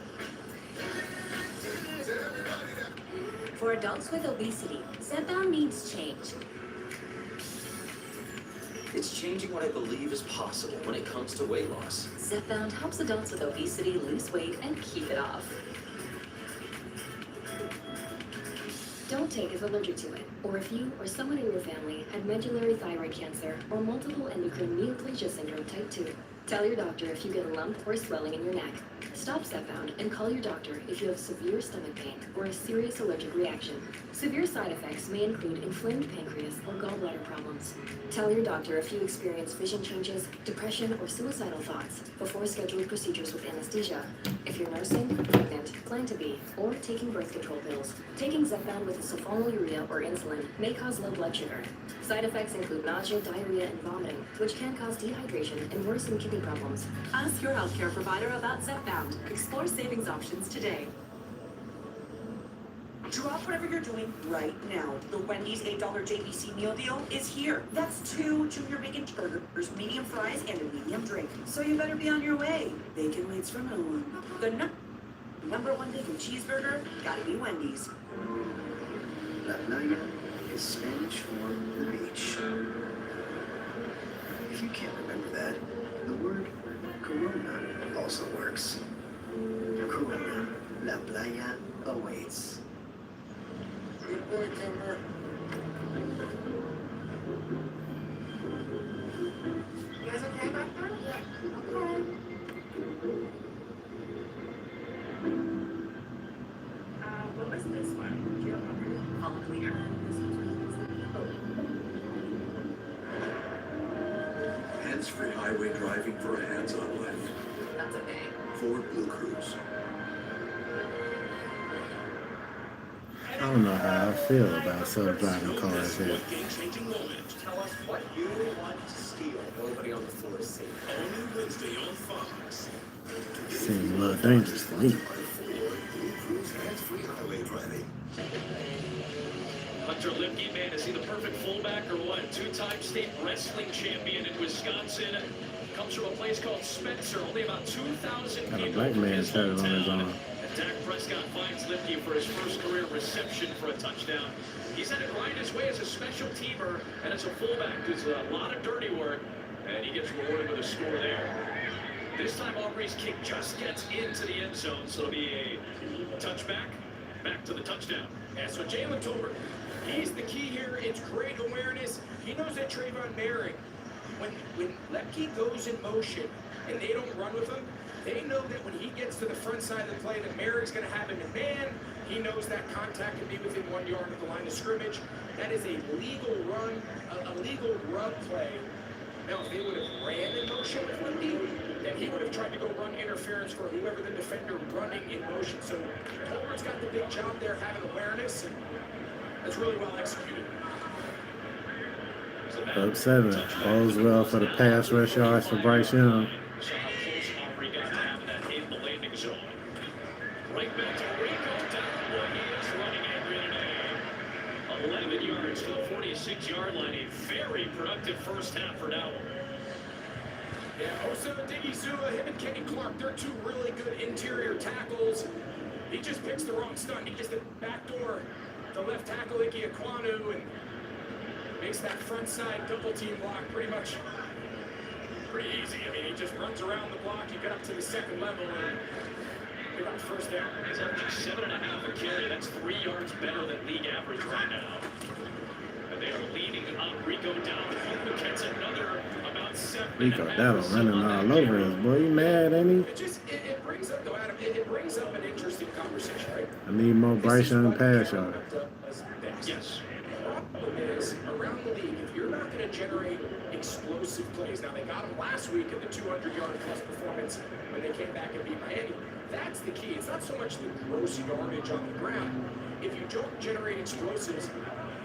For adults with obesity, Zepbound needs change. It's changing what I believe is possible when it comes to weight loss. Zepbound helps adults with obesity lose weight and keep it off. Don't take if allergic to it, or if you or someone in your family had medullary thyroid cancer or multiple endocrine neoplasia syndrome type 2. Tell your doctor if you get a lump or swelling in your neck. Stop Zepbound and call your doctor if you have severe stomach pain or a serious allergic reaction. Severe side effects may include inflamed pancreas or gallbladder problems. Tell your doctor if you experience vision changes, depression, or suicidal thoughts before scheduled procedures with anesthesia. If you're nursing, pregnant, plan to be, or taking birth control pills. Taking Zepbound with sulfonylurea or insulin may cause low blood sugar. Side effects include nausea, diarrhea, and vomiting, which can cause dehydration and worsen kidney problems. Ask your healthcare provider about Zepbound. Explore savings options today. Drop whatever you're doing right now. The Wendy's $8 JBC meal deal is here. That's 2 junior bacon burgers, medium fries, and a medium drink. So you better be on your way. Bacon waits for no one. The number one bacon cheeseburger, gotta be Wendy's. La playa is Spanish for the beach. If you can't remember that, the word Corona also works. Corona, La Playa awaits. Good boy, Timber. You guys okay back there? Yeah. Okay. What was this one? Do you remember? All clear. Hands-free highway driving for a hands-on life. That's okay. Ford Blue Cruise. I don't know how I feel about self-driving cars here. Game-changing moment. Tell us what you want to steal. Nobody on the floor is safe. Only Wednesday on Fox. Seems a little dangerous to me. Hands-free highway driving. Hunter Lipke, man, is he the perfect fullback or what? Two-time state wrestling champion in Wisconsin. Comes from a place called Spencer, only about 2,000 Got a people black from man his tatted on his hometown. arm. And Dak Prescott finds Lipke for his first career reception for a touchdown. He's had to grind his way as a special teamer and as a fullback. Does a lot of dirty work, and he gets rewarded with a score there. This time, Aubrey's kick just gets into the end zone, so it'll be a touchback, back to the touchdown. Yeah, so Jalen Tolbert, he's the key here. It's great awareness. He knows that Trayvon Merrick, when Lepke goes in motion and they don't run with him, they know that when he gets to the front side of the play, that Merrick's going to have him in man. He knows that contact can be within 1 yard of the line of scrimmage. That is a legal run, a legal run play. Now, if they would have ran in motion with Lepke, then he would have tried to go run interference for whoever the defender running in motion. So Tolbert's got the big job there, having awareness, and that's really well executed. Up 7. All's well for the pass rush yards for Bryce Young. So how close Aubrey got to having that in the landing zone. Right back to Rico down what he is running every day. 11 yards to the 46-yard line. A very productive first half for Dowell. Yeah, Osa Digizua, him and Kenny Clark, they're two really good interior tackles. He just picks the wrong stunt. He gets the backdoor, the left tackle, Ike Ekwonu, and makes that front side double team block pretty easy. I mean, he just runs around the block. You get up to the second level and pick up first down. He's averaging 7.5 a carry. That's 3 yards better than league average right now. And they are leading up Rico down, who gets another about 7. Rico Dowell running all over us, boy. You mad, ain't It brings up, though, Adam, it brings up an interesting conversation, right? he? I need more Bryce Young pass yards. Yes. The problem is, around the league, if you're not going to generate explosive plays, now they got them last week in the 200-yard plus performance when they came back and beat Miami. That's the key. It's not so much the gross yardage on the ground. If you don't generate explosives,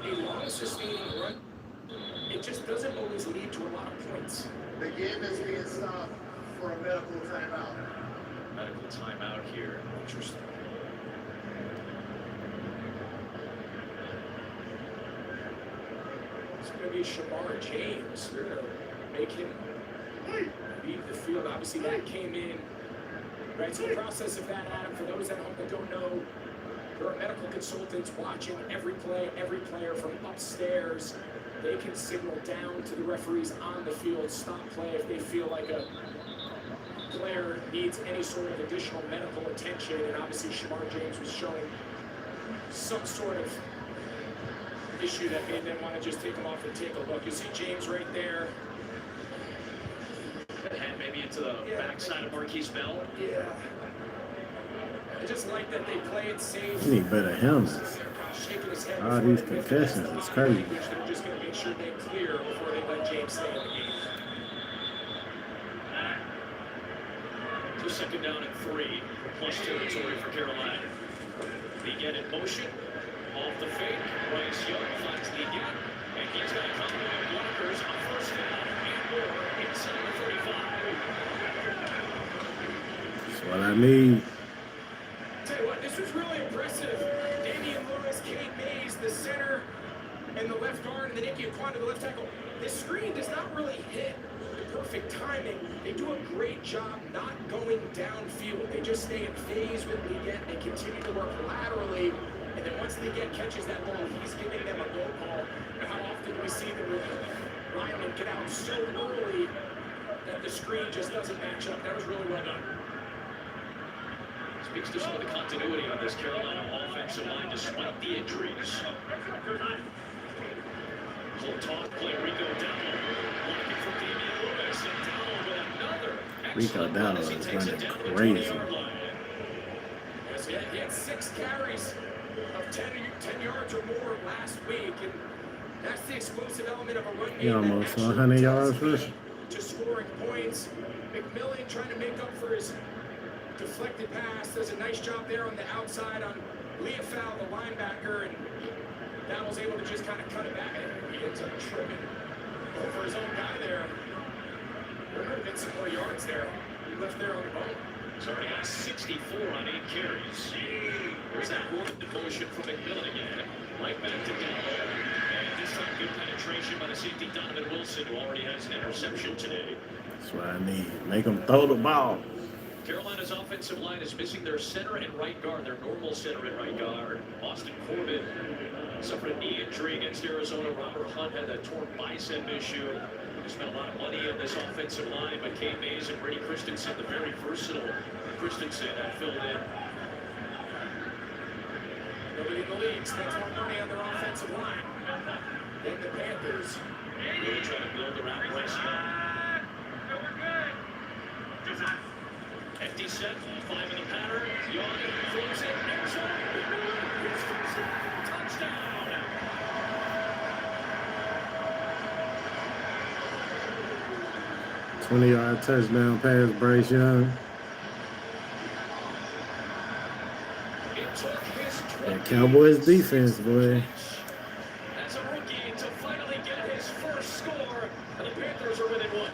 a long sustaining run, it just doesn't always lead to a lot of points. The game is being stopped for a medical timeout. Medical timeout here. Interesting. It's going to be Shamar James. They're going to make him leave the field. Obviously, that came in. Right, so the process of that, Adam, for those at home that don't know, there are medical consultants watching every play, every player from upstairs. they can signal down to the referees on the field, stop play if they feel like a player needs any sort of additional medical attention. And obviously Shamar James was showing some sort of issue that made them want to just take him off and take a look. You see James right there. Head maybe into the backside of Marquise Bell. Yeah. I just like that they play it safe. You need better helmets. All these concussions is crazy. They're just going to make sure they clear before they let James stay in the game. So second down and 3, plus territory for Carolina. Begin in motion, off the fake. Bryce Young finds the gap, and he's got a couple of blockers on first down and more inside the 35. That's what I need. Tell you what, this was really impressive. Damian Lewis, Kate Mays, the center, and the left guard, and then Nicky Aquanda, the left tackle. This screen does not really hit the perfect timing. They do a great job not going downfield. They just stay in phase with Leggett. They continue to work laterally, and then once Leggett catches that ball, he's giving them a go call. And how often do we see the linemen get out so early that the screen just doesn't match up? That was really well done. Speaks to some of the continuity on this Carolina offensive line despite the injuries. Full talk play, Rico Dowdle. Blocking for Damian Lewis, and Dowdle with another. Rico Dowdle is running crazy. Yes, he had 6 carries of 10 yards or more last week, and that's the explosive element of a run game. He almost 100 yards rushing. To scoring points. McMillan trying to make up for his deflected pass. Does a nice job there on the outside on Leofau, the linebacker, and Dowdle's able to just kind of cut it back. And he ends up tripping over his own guy there. There could have been some more yards there. He left there on the bone. He's already got 64 on 8 carries. There's that one motion from McMillan again. Right back to Dowdle. And this time good penetration by the safety Donovan Wilson, who already has an interception today. That's what I need. Make them throw the ball. Carolina's offensive line is missing their center and right guard, their normal center and right guard. Austin Corbett suffered a knee injury against Arizona. Robert Hunt had that torn bicep issue. They spent a lot of money on this offensive line, but Kate Mays and Brady Christensen, the very versatile Christensen, had filled in. Nobody in the league spends more money on their offensive line than the Panthers. Really trying to build around Bryce Young. Empty set, 5 in the pattern. Young throws it. End zone. It's first down. Touchdown. $20-yard touchdown pass, Bryce Young. That Cowboys defense, boy. As a rookie to finally get his first score, and the Panthers are within 1.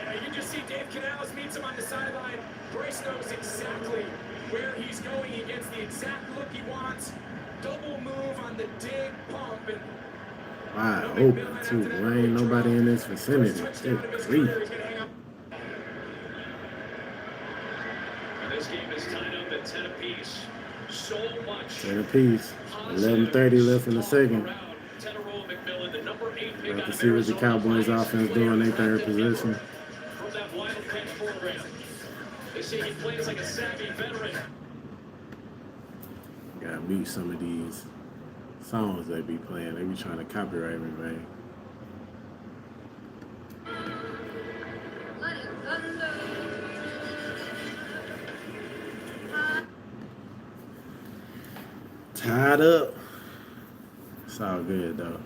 And you just see Dave Canales meets him on the sideline. Bryce knows exactly where he's going. He gets the exact look he wants. Double move on the dig pump. And Wide open, too. There ain't nobody in this vicinity. Good grief. And this game is tied up at 10 apiece. So much. 10 apiece. 11:30 left in the second. About to see what the Cowboys offense do on their third position. From that Wildcat program. They say he plays like a savvy veteran. Gotta mute some of these songs they be playing. They be trying to copyright me, man. Tied up. It's all good though.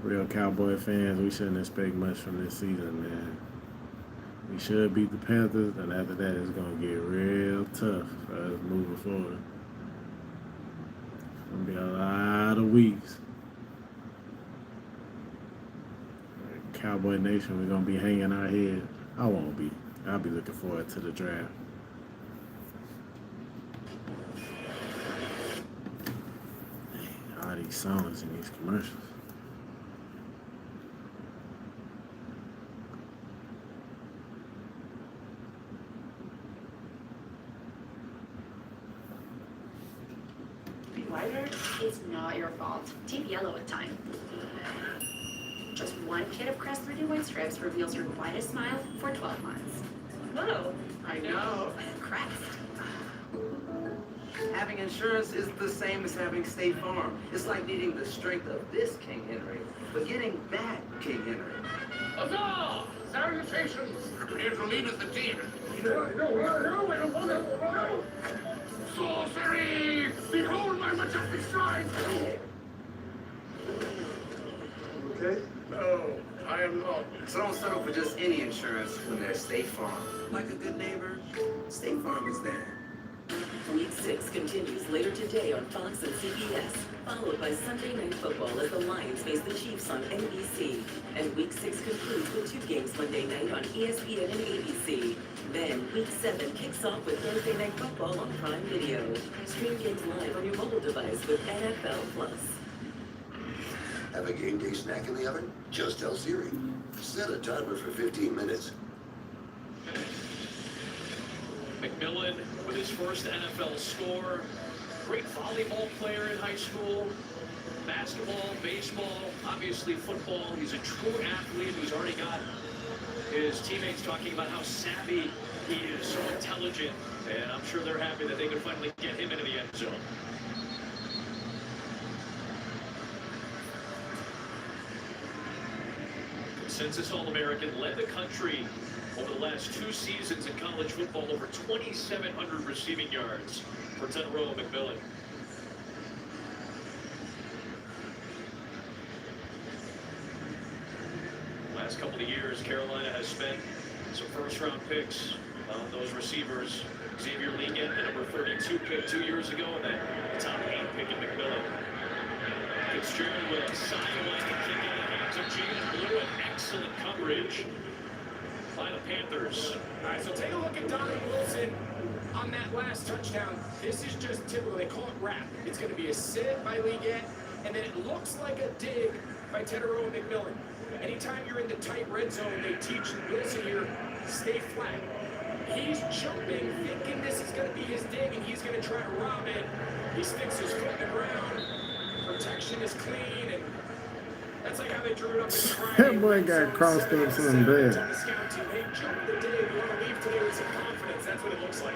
Real Cowboy fans, we shouldn't expect much from this season, man. We should beat the Panthers, and after that, it's going to get real tough for us moving forward. It's going to be a lot of weeks. Cowboy Nation, we're going to be hanging our head. I won't be. I'll be looking forward to the draft. Dang, all these songs in these commercials. It's not your fault. Tape yellow with time. Just one kit of Crest 3D white strips reveals your quietest smile for 12 months. Whoa. I know. Crest. Having insurance is the same as having State Farm. It's like needing the strength of this King Henry, but getting that King Henry. Huzzah! Salutations! Here to lead us the team. Sorcery! Behold my majestic stride! Okay? No, I am not. So don't settle for just any insurance when there's State Farm. Like a good neighbor, State Farm is there. Week 6 continues later today on Fox and CBS, followed by Sunday Night Football as the Lions face the Chiefs on NBC. And Week 6 concludes with 2 games Monday night on ESPN and ABC. Then Week 7 kicks off with Thursday Night Football on Prime Video. Stream games live on your mobile device with NFL Plus. Have a game day snack in the oven? Just tell Siri. Set a timer for 15 minutes. McMillan with his first NFL score. Great volleyball player in high school. Basketball, baseball, obviously football. He's a true athlete who's already got his teammates talking about how savvy he is, so intelligent. And I'm sure they're happy that they can finally get him into the end zone. Consensus All-American, led the country over the last 2 seasons in college football, over 2,700 receiving yards for Tenero McMillan. Last couple of years, Carolina has spent some first-round picks on those receivers. Xavier Ligon, the number 32 pick 2 years ago, and then the top 8 pick in McMillan. Fitzgerald with a sideline kick in the hands of Jaden Blue, and excellent coverage by the Panthers. All right, so take a look at Donovan Wilson on that last touchdown. This is just typical. They call it wrap. It's going to be a sit by Ligon, and then it looks like a dig by Tenero McMillan. Anytime you're in the tight red zone, they teach Wilson here, stay flat. He's jumping, thinking this is going to be his dig, and he's going to try to rob it. He sticks his foot in the ground. Protection is clean, and that's like how they drew it up in Friday. That boy got crossed up something bad. On the scout team, hey, jump the dig. You want to leave today with some confidence. That's what it looks like.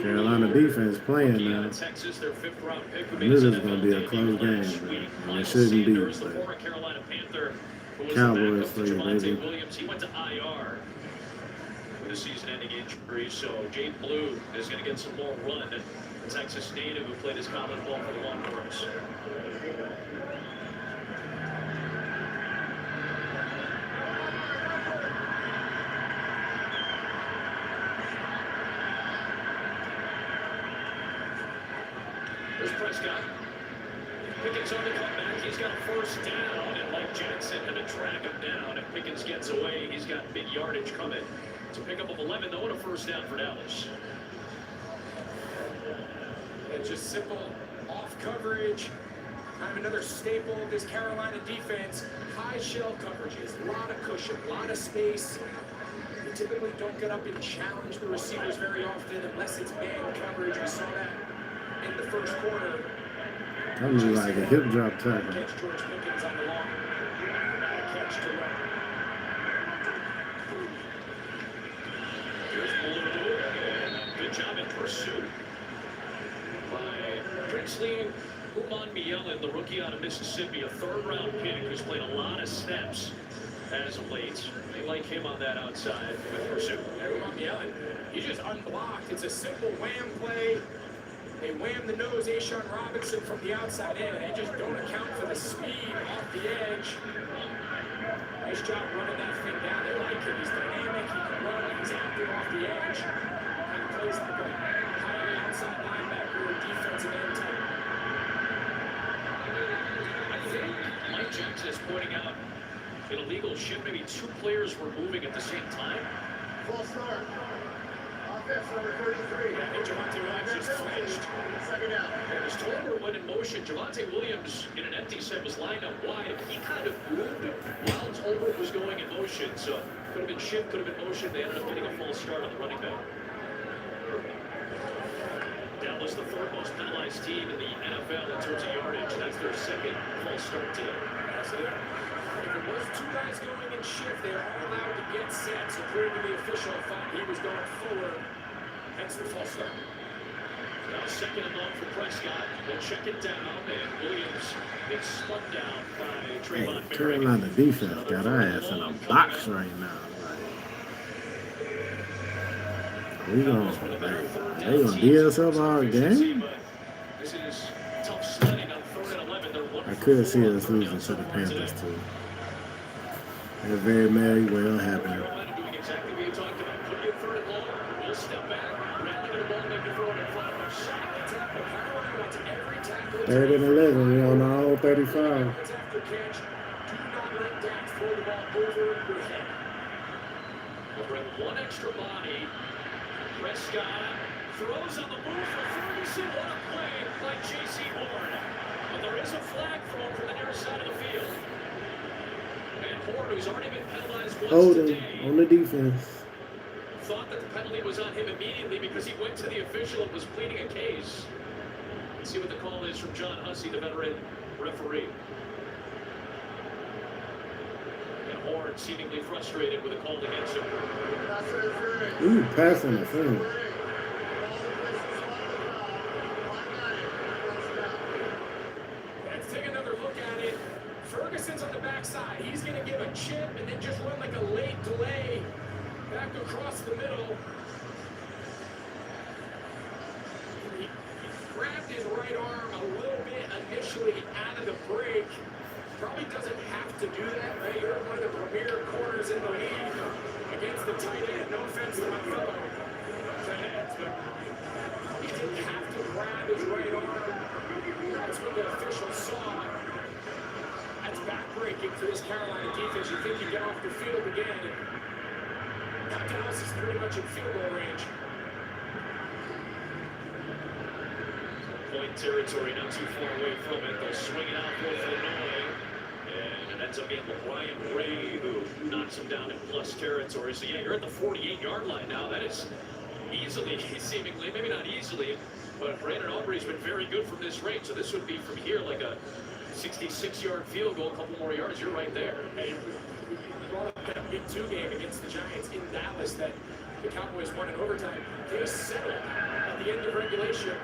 Carolina defense playing now. Texas, their 5th round pick. I knew this was going to be a close game, but it shouldn't be. But Cowboys for you, baby. Williams, he went to IR with a season-ending injury, so Jade Blue is going to get some more run. The Texas native who played his college ball for the Longhorns. There's Prescott. Pickens on the comeback. He's got a first down, and Mike Jackson had to track him down. If Pickens gets away, he's got big yardage coming. It's a pickup of 11, though, and a first down for Dallas. It's just simple off coverage. Kind of another staple of this Carolina defense. High shell coverages, a lot of cushion, a lot of space. They typically don't get up and challenge the receivers very often unless it's man coverage. We saw that in the first quarter. That was like a hip drop tackle. Catch George Pickens on the long. Catch to run. Here's Blue. Good job in pursuit by Princely Umanmielen, the rookie out of Mississippi, a 3rd-round pick who's played a lot of snaps as of late. They like him on that outside with pursuit. Umanmielen, he's just unblocked. It's a simple wham play. They wham the nose, Ashawn Robinson from the outside in. They just don't account for the speed off the edge. Nice job running that thing down. They like him. He's dynamic. He can run. He's active off the edge. Kind of plays like a high outside linebacker or defensive end type. I think Mike Jackson is pointing out an illegal shift. Maybe 2 players were moving at the same time. False start. Offense number 33. I think Javonte Williams just flashed. Second down. And as Tolbert went in motion, Javonte Williams in an empty set was lined up wide. He kind of moved while Tolbert was going in motion. So could have been shift, could have been motion. They ended up getting a false start on the running back. was the third most penalized team in the NFL in terms of yardage. That's their second false start today. So if it was two guys going in shift, they are all allowed to get set. So clearly the official thought he was going forward. Hence the false start. Now second and long for Prescott. They'll check it down, and Williams gets spun down by Hey, Trayvon Merrick. Carolina defense got our ass in a box right now. Like, we gonna, they gonna DS up our game? This is tough sledding on 3rd and 11. They're 1 I for could see 4 us on losing to the Panthers too. That very may well happen. Carolina doing exactly what you talked about. Put you 3rd and long. We'll step back. Rally the ball, make it throw it in front of us. Carolina wants every tackle. 3rd and 11, we on our own 35. After catch, do not let Dak throw the ball over your head. We'll bring one extra body. Prescott throws on the move for Ferguson. What a play by J.C. Horn. But there is a flag thrown from the near side of the field. And Horn, who's already been penalized once Holding today, on the defense. thought that the penalty was on him immediately because he went to the official and was pleading a case. Let's see what the call is from John Hussey, the veteran referee. And Horn seemingly frustrated with a call against him. Ooh, pass on the phone. Let's take another look at it. Ferguson's on the backside. He's going to give a chip and then just run like a late delay back across the middle. He grabbed his right arm a little bit initially out of the break. Probably doesn't have to do that, right? You're one of the premier corners in the league against the tight end. No offense to my fellow tight ends, but he didn't have to grab his right arm. That's what the official saw. That's backbreaking for this Carolina defense. You think you get off the field again. Now Dallas is pretty much in field goal range. Point territory, not too far away from it. They'll swing it out for Illinois. And it ends up being Brian Ray who knocks him down in plus territory. So yeah, you're at the 48-yard line now. That is easily, seemingly, maybe not easily, but Brandon Aubrey's been very good from this range. So this would be from here like a 66-yard field goal, a couple more yards. You're right there. Hey, we brought up that Big 2 game against the Giants in Dallas that the Cowboys won in overtime. They settled at the end of regulation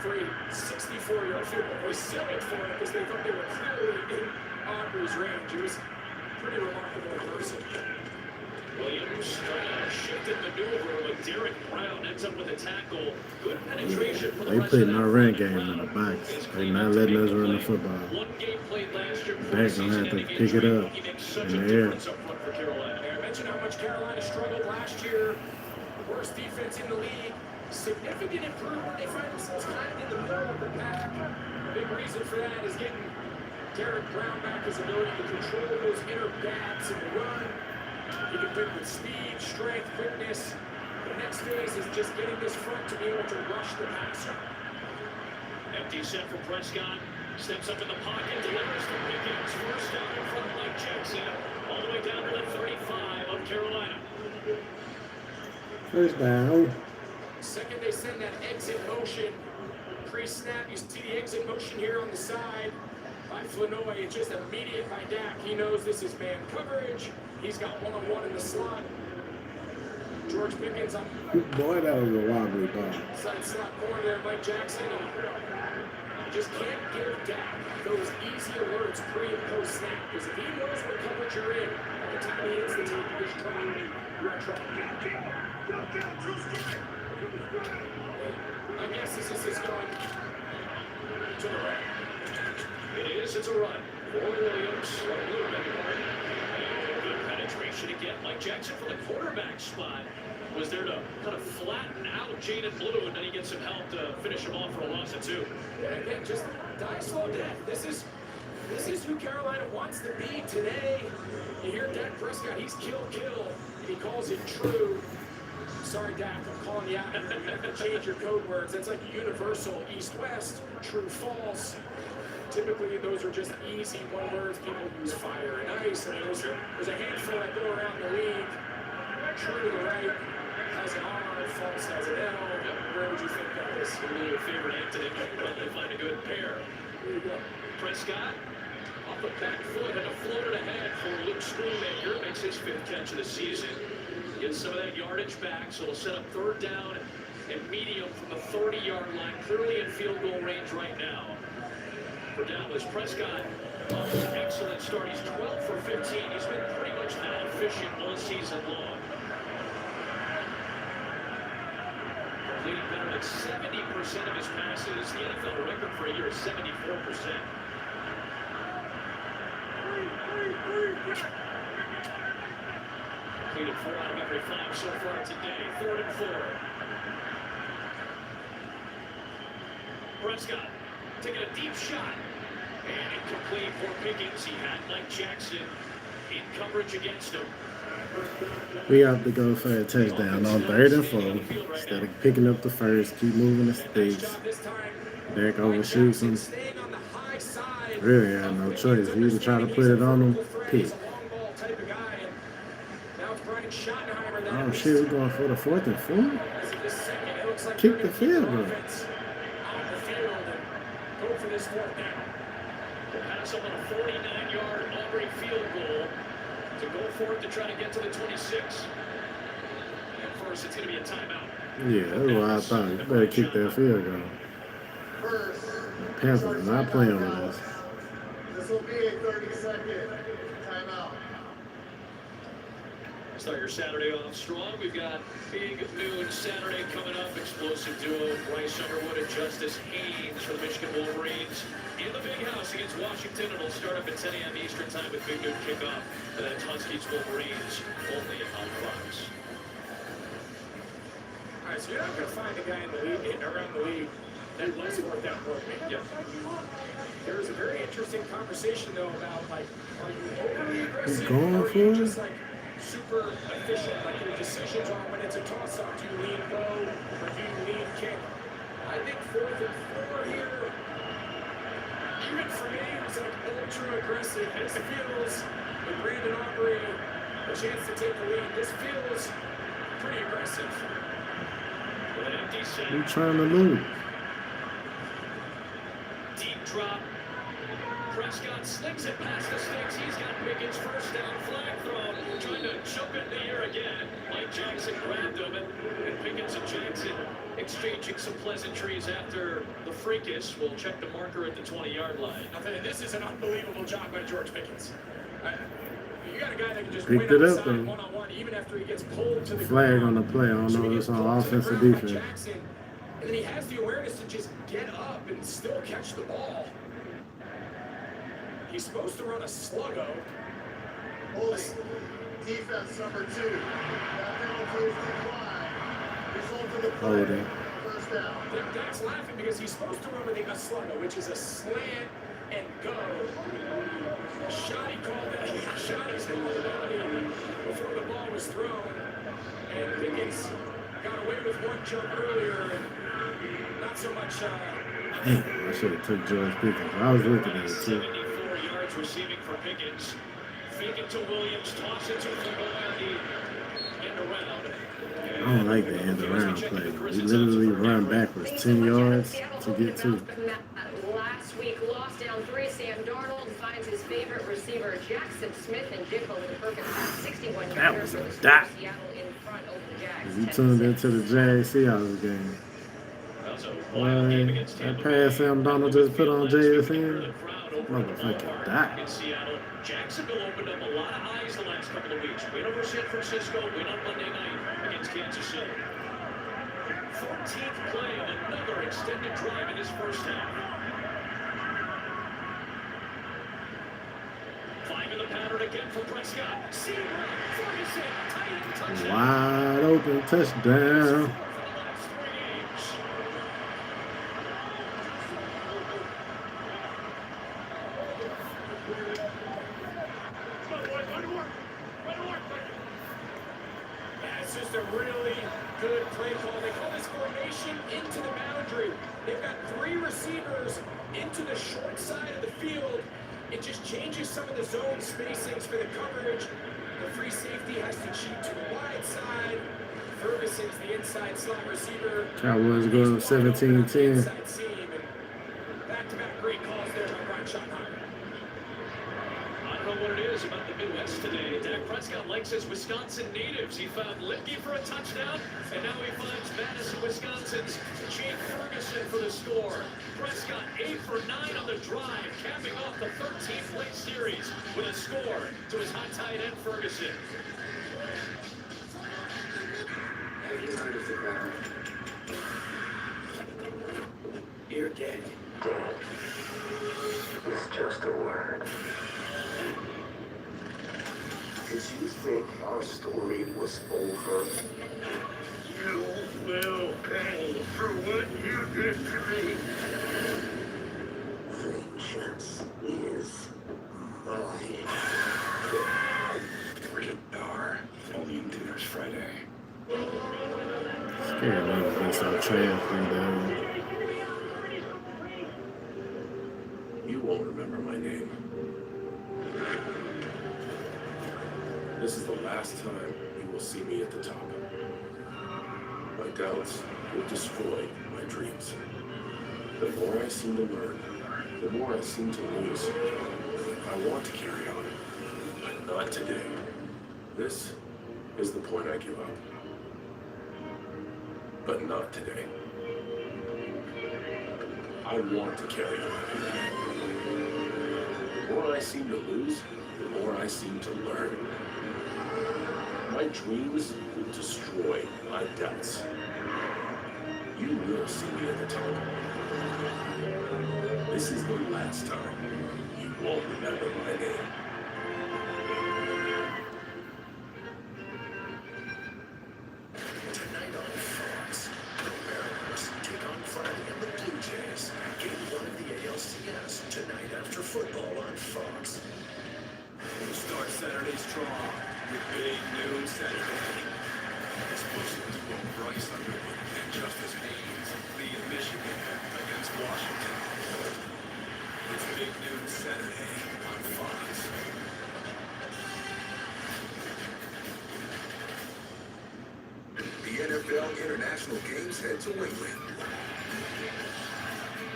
for a 64-yard field goal. They settled for it because they thought they were clearly in Aubrey's range. It was pretty remarkable person. Williams shifted maneuver with Derek Brown ends up with a tackle. Good penetration for the They rest of putting that our run front. game in the box. They not letting us run the football. One game played last year. Dak's gonna have to pick it up He makes such in a the air. difference up front for Carolina. I mentioned how much Carolina struggled last year. Worst defense in the league. Significant improvement. They find themselves kind of in the middle of the pack. Big reason for that is getting Derek Brown back, his ability to control those inner gaps in the run. He can win with speed, strength, quickness. The next phase is just getting this front to be able to rush the passer. Empty set for Prescott. Steps up in the pocket, delivers to Pickens. First down in front of Mike Jackson. All the way down to the 35 of Carolina. First down. Second, they send that exit motion. Pre-snap, you see the exit motion here on the side by Flanoy. It's just immediate by Dak. He knows this is man coverage. He's got one-on-one in the slot. George Pickens on Boy, that was a wobbly ball. side slot corner there, Mike Jackson. And you just can't give Dak those easy alerts pre and post snap. Because if he knows what coverage you're in, by the time he hits the top of his trunk, you're in trouble. My guess is this is going to the right. It is. It's a run. For Williams. A little bit hard. And good penetration again. Mike Jackson for the quarterback spot was there to kind of flatten out Jaden Blue, and then he gets some help to finish him off for a loss of 2. Yeah, again, just die slow death. This is who Carolina wants to be today. You hear Dak Prescott, he's kill, and he calls it true. Sorry, Dak, I'm calling you out. You have to change your code words. That's like universal east-west, true, false. Typically, those are just easy one words. People use fire and ice. I mean, there's a handful that go around the league. True to the right, has an R, false has an L. Where would you think that is? A little favorite Anthony. Well, they find a good pair. There you go. Prescott off the back foot and a floater ahead for Luke Schoonmaker. Makes his 5th catch of the season. Gets some of that yardage back, so it'll set up 3rd down and medium from the 30-yard line. Clearly in field goal range right now. For Dallas, Prescott off an excellent start. He's 12 for 15. He's been pretty much that efficient all season long. Completing better than 70% of his passes. The NFL record for a year is 74%. Completed 4 out of every 5 so far today. 3rd and 4. Prescott taking a deep shot. And incomplete for Pickens. He had Mike Jackson in coverage against him. We have to go for a touchdown on 3rd and 4. Instead of picking up the first, keep moving the sticks. Derek overshoots him. Really had no choice. He was trying to put it on him. Pick. Oh shit, we're going for the 4th and 4? Kick the field goal. Go for this 4th down. Pass up on a 49-yard Aubrey field goal to go for it to try to get to the 26. And first, it's going to be a timeout. Yeah, that's what I thought. You better kick that field goal. The Panthers are not playing with us. This will be a 30-second timeout. Start your Saturday off strong. We've got big noon Saturday coming up. Explosive duo Bryce Underwood and Justice Haynes for the Michigan Wolverines in the big house against Washington. It'll start up at 10 a.m. Eastern time with big noon kickoff. And that's Huskies Wolverines only on Fox. All right, so you're not going to find a guy in the league, around the league, that looks for that work. Yeah. There was a very interesting conversation though about like, are you overly aggressive? He's going or are you for it? just like super efficient? Like your decisions on when it's a toss-up, do you lean low or do you lean kick? I think 4th and 4 here, even for me, it's like ultra aggressive. This feels with Brandon Aubrey a chance to take the lead. This feels pretty aggressive. With an empty set. We're trying to lose. Deep drop. Prescott slings it past the sticks. He's got Pickens' 1st down flag throw. Trying to jump in the air again. Mike Jackson grabbed him, and Pickens and Jackson exchanging some pleasantries after the fracas. We'll check the marker at the 20-yard line. This is an unbelievable job by George Pickens. You got a guy that can just Picked win it up, outside though. one-on-one even after he gets pulled to the Flag ground. on the play. I don't So know he if it's gets on pulled to the offense or ground by defense. Jackson, and then he has the awareness to just get up and still catch the ball. He's supposed to run a sluggo. Holding. Defense number 2. That penalty is declined. Result of the play. Holding. 1st down. That's laughing because he's supposed to run with a sluggo, which is a slant and go. Shotty called that. Shotty's called that before the ball was thrown. And Pickens got away with one jump earlier and not so much. Damn, I should have took George Pickens. I was looking at it too. 74 yards receiving for Pickens. Fake it to Williams. Toss it to Figueroa. End around. I don't like the end around play. We literally run backwards 10 yards to get to. Last week, lost down 3. Sam Darnold finds his favorite receiver, Jackson Smith, and Jimbo with a perfect 61 yards. That was a dot. Seattle in front over the Jags. He turned into the Jags Seahawks game. That pass Sam Donald just put on JSN. Motherfucking dot. In Seattle, Jacksonville opened up a lot of eyes the last couple of weeks. Win over San Francisco, win on Monday night against Kansas City. 14th play of another extended drive in his 1st half. 5 in the pattern again for Prescott. Seabrand, Ferguson, tight end touchdown. Wide open touchdown. It's just a really good play call. They call this formation into the boundary. They've got 3 receivers into the short side of the field. It just changes some of the zone spacings for the coverage. The free safety has to cheat to the wide side. Ferguson's the inside slot receiver. Cowboys go up 17-10. Back-to-back great calls there by Brian Schottenheimer. I don't know what it is about the Midwest today. Dak Prescott likes his Wisconsin natives. He found Lipke for a touchdown, and now he finds Madison, Wisconsin's Jake Ferguson for the score. Prescott 8 for 9 on the drive, capping off the 13-play series with a score to his hot tight end Ferguson. You're dead. Dead is just a word. Did you think our story was over? You will pay for what you did to me. Vengeance is mine. Rated R. Only in theaters Friday. Scared of this so trash though. You won't remember my name. This is the last time you will see me at the top. My doubts will destroy my dreams. The more I seem to learn, the more I seem to lose. I want to carry on, but not today. This is the point I give up. But not today. I want to carry on. The more I seem to lose, the more I seem to learn. My dreams will destroy my doubts. You will see me at the top. This is the last time you won't remember my name. Tonight on Fox, the Mariners take on Friday and the Blue Jays. Game 1 of the ALCS tonight after football on Fox. We'll start Saturday strong with big noon Saturday. Explosive duo Bryce Underwood and Justice Haynes lead Michigan against Washington. It's big noon Saturday on Fox. The NFL International Games head to England.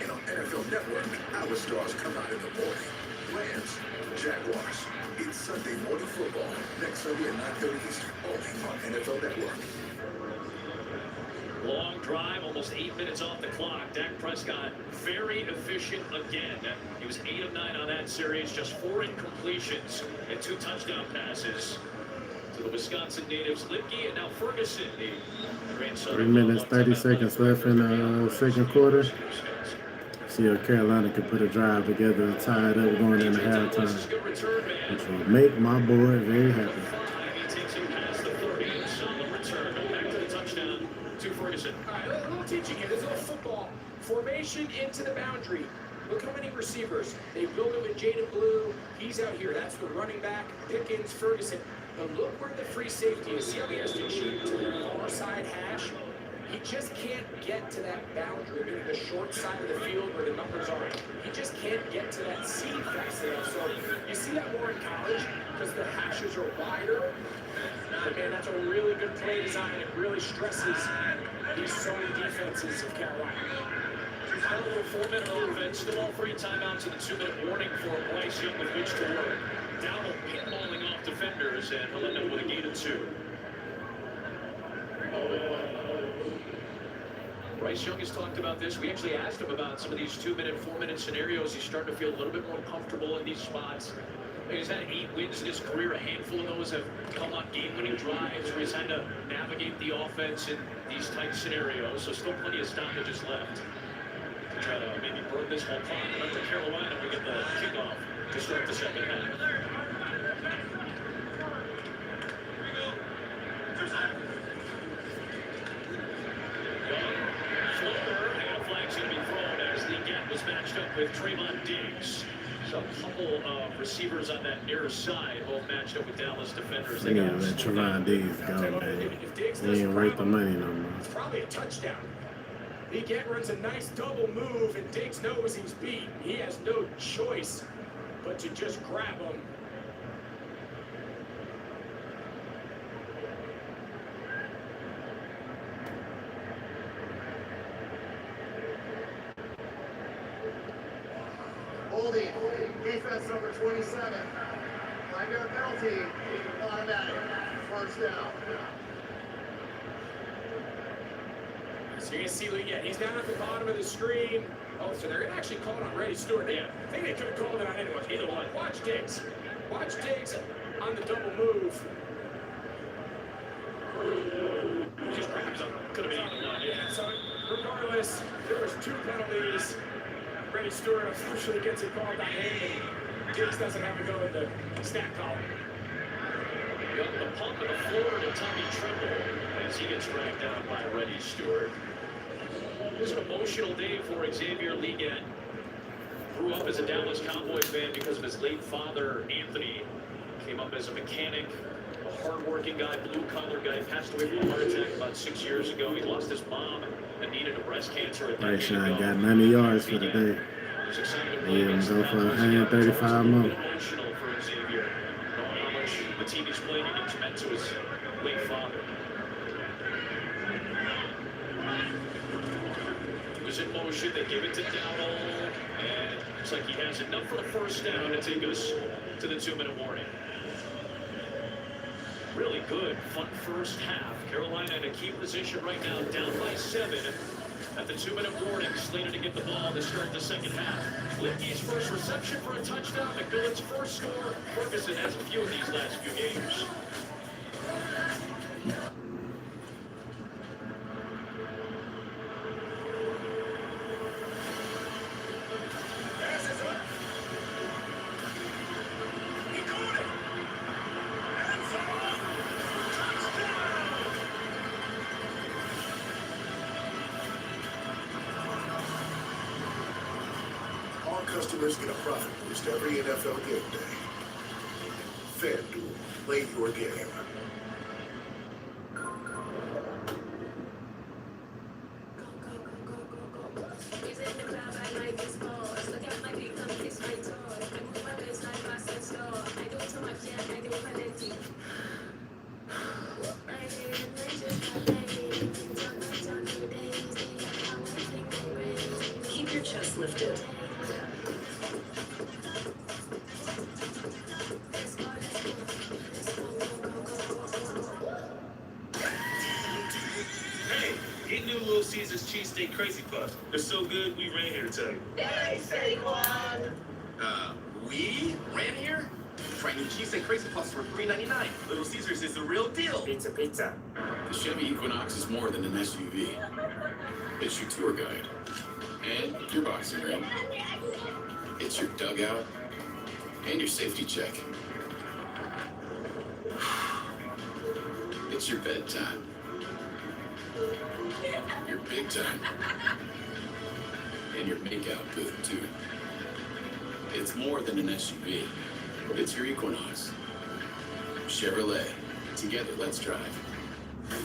And on NFL Network, our stars come out in the morning. Rams, Jaguars. It's Sunday morning football. Next Sunday at 9:30 Eastern. Only on NFL Network. Long drive, almost 8 minutes off the clock. Dak Prescott, very efficient again. He was 8 of 9 on that series, just 4 incompletions and 2 touchdown passes to the Wisconsin natives, Lipke, and now Ferguson, the grandson. 3 minutes, 30 seconds left in the second quarter. See if Carolina can put a drive together and tie it up going into halftime, which will make my boy very happy. He takes him past the 30, solid return, back to the touchdown to Ferguson. All right, a little teaching here. This is a little football. Formation into the boundary. Look how many receivers. They build it with Jaden Blue. He's out here. That's the running back, Pickens, Ferguson. But look where the free safety is. See how he has to cheat to the far side hash? He just can't get to that boundary, meaning the short side of the field where the numbers are. He just can't get to that seam fast enough. So you see that more in college because the hashes are wider. But man, that's a really good play design. It really stresses these sorry defenses of Carolina. Final little 4-minute overtime, still all 3 timeouts and a 2-minute warning for Bryce Young with which to work. Dowdle pinballing off defenders, and he'll end up with a gain of 2. Bryce Young has talked about this. We actually asked him about some of these 2-minute, 4-minute scenarios. He's starting to feel a little bit more comfortable in these spots. He's had 8 wins in his career. A handful of those have come on game-winning drives where he's had to navigate the offense in these tight scenarios. So still plenty of stoppages left to try to maybe burn this whole clock. And up to Carolina, we get the kickoff to start the second half. Floater, and a flag's going to be thrown as the gap was matched up with Trayvon Diggs. So a couple of receivers on that near side, both matched up with Dallas defenders. They gotta let Trayvon Diggs go, man. They ain't worth the money no more. It's probably a touchdown. Begett runs a nice double move, and Diggs knows he's beat. He has no choice but to just grab him. defense number 27. Find a penalty, automatic. First down. So you're going to see, yeah, he's down at the bottom of the screen. Oh, so they're actually calling on Reddy Stewart. Yeah, I think they could have called it on anyone. Either one. Watch Diggs. Watch Diggs on the double move. He just grabs him. Could have been either one. Yeah, so regardless, there was 2 penalties. Reddy Stewart unfortunately gets it called on him, and Diggs doesn't have to go in the stat column. The pump of the floor to Tommy Tremble as he gets dragged down by Reddy Stewart. It was an emotional day for Xavier Ligon. Grew up as a Dallas Cowboy fan because of his late father, Anthony. Came up as a mechanic, a hard-working guy, blue-collar guy. Passed away from a heart attack about 6 years ago. He lost his mom and needed a breast cancer. Right, Sean got 90 yards for the day. He even go for 135 more. Emotional for Xavier, knowing how much the team he's playing against meant to his late father. It was in motion. They give it to Dowdle, and it's like he has enough for the first down to take us to the 2-minute warning. Really good, fun first half. Carolina in a key position right now, down by 7 at the 2-minute warning. Slated to get the ball to start the second half. Lippy's first reception for a touchdown. McMillan's first score. Ferguson has a few of these last few games. Customers get a profit boost every NFL game day. FanDuel, play your game. Keep your chest lifted. Little Caesar's cheesesteak crazy puffs. They're so good, we ran here to tell you. Hey, Saquon! We ran here? Try new cheesesteak crazy puffs for $3.99. Little Caesar's is the real deal. Pizza, pizza. The Chevy Equinox is more than an SUV. It's your tour guide. And your boxing ring. It's your dugout. And your safety check. It's your bedtime. Your big time. And your makeout booth, too. It's more than an SUV. It's your Equinox. Chevrolet. Together, let's drive.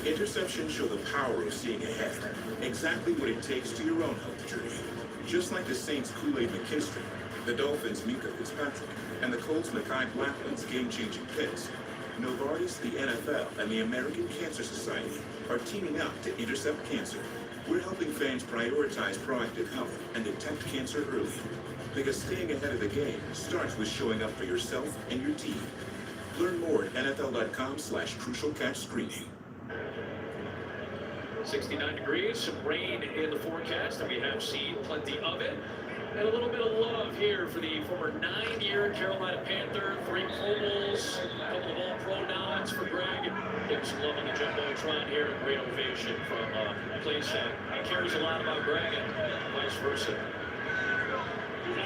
Interceptions show the power of seeing ahead. Exactly what it takes to your own health journey. Just like the Saints' Kool-Aid McKinstry, the Dolphins' Mika Fitzpatrick, and the Colts' Mekhi Blackman's game-changing picks, Novartis, the NFL, and the American Cancer Society are teaming up to intercept cancer. We're helping fans prioritize proactive health and detect cancer early. Because staying ahead of the game starts with showing up for yourself and your team. Learn more at NFL.com/crucial catch screening. 69 degrees, some rain in the forecast, and we have seen plenty of it. And a little bit of love here for the former 9-year Carolina Panther, 3 Pro Bowls, a couple of All-Pro nods for Greg. Give some love on the Jumbotron here, a great ovation from a place that cares a lot about Greg and vice versa.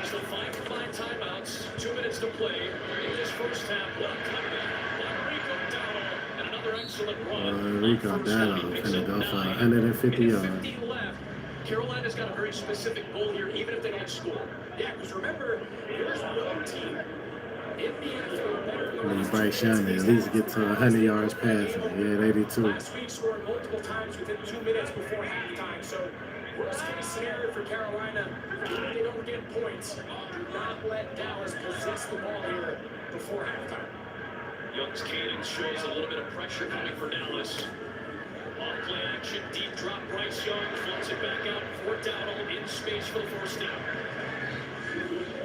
As the 5 combined timeouts, 2 minutes to play in this first half. What a comeback by Rico Dowdle, and another excellent run. Rico Dowdle gonna go for 150 yards. 50 left. Carolina's got a very specific goal here, even if they don't score. Yeah, because remember, here's one team in the NFL. I mean, Bryce Young at least get to 100 yards passing. Yeah, 82. Last week scored multiple times within 2 minutes before halftime. So, worst case scenario for Carolina, if they don't get points, do not let Dallas possess the ball here before halftime. Young's cadence shows a little bit of pressure coming for Dallas. On play action, deep drop, Bryce Young floats it back out for Dowdle in space for the first down.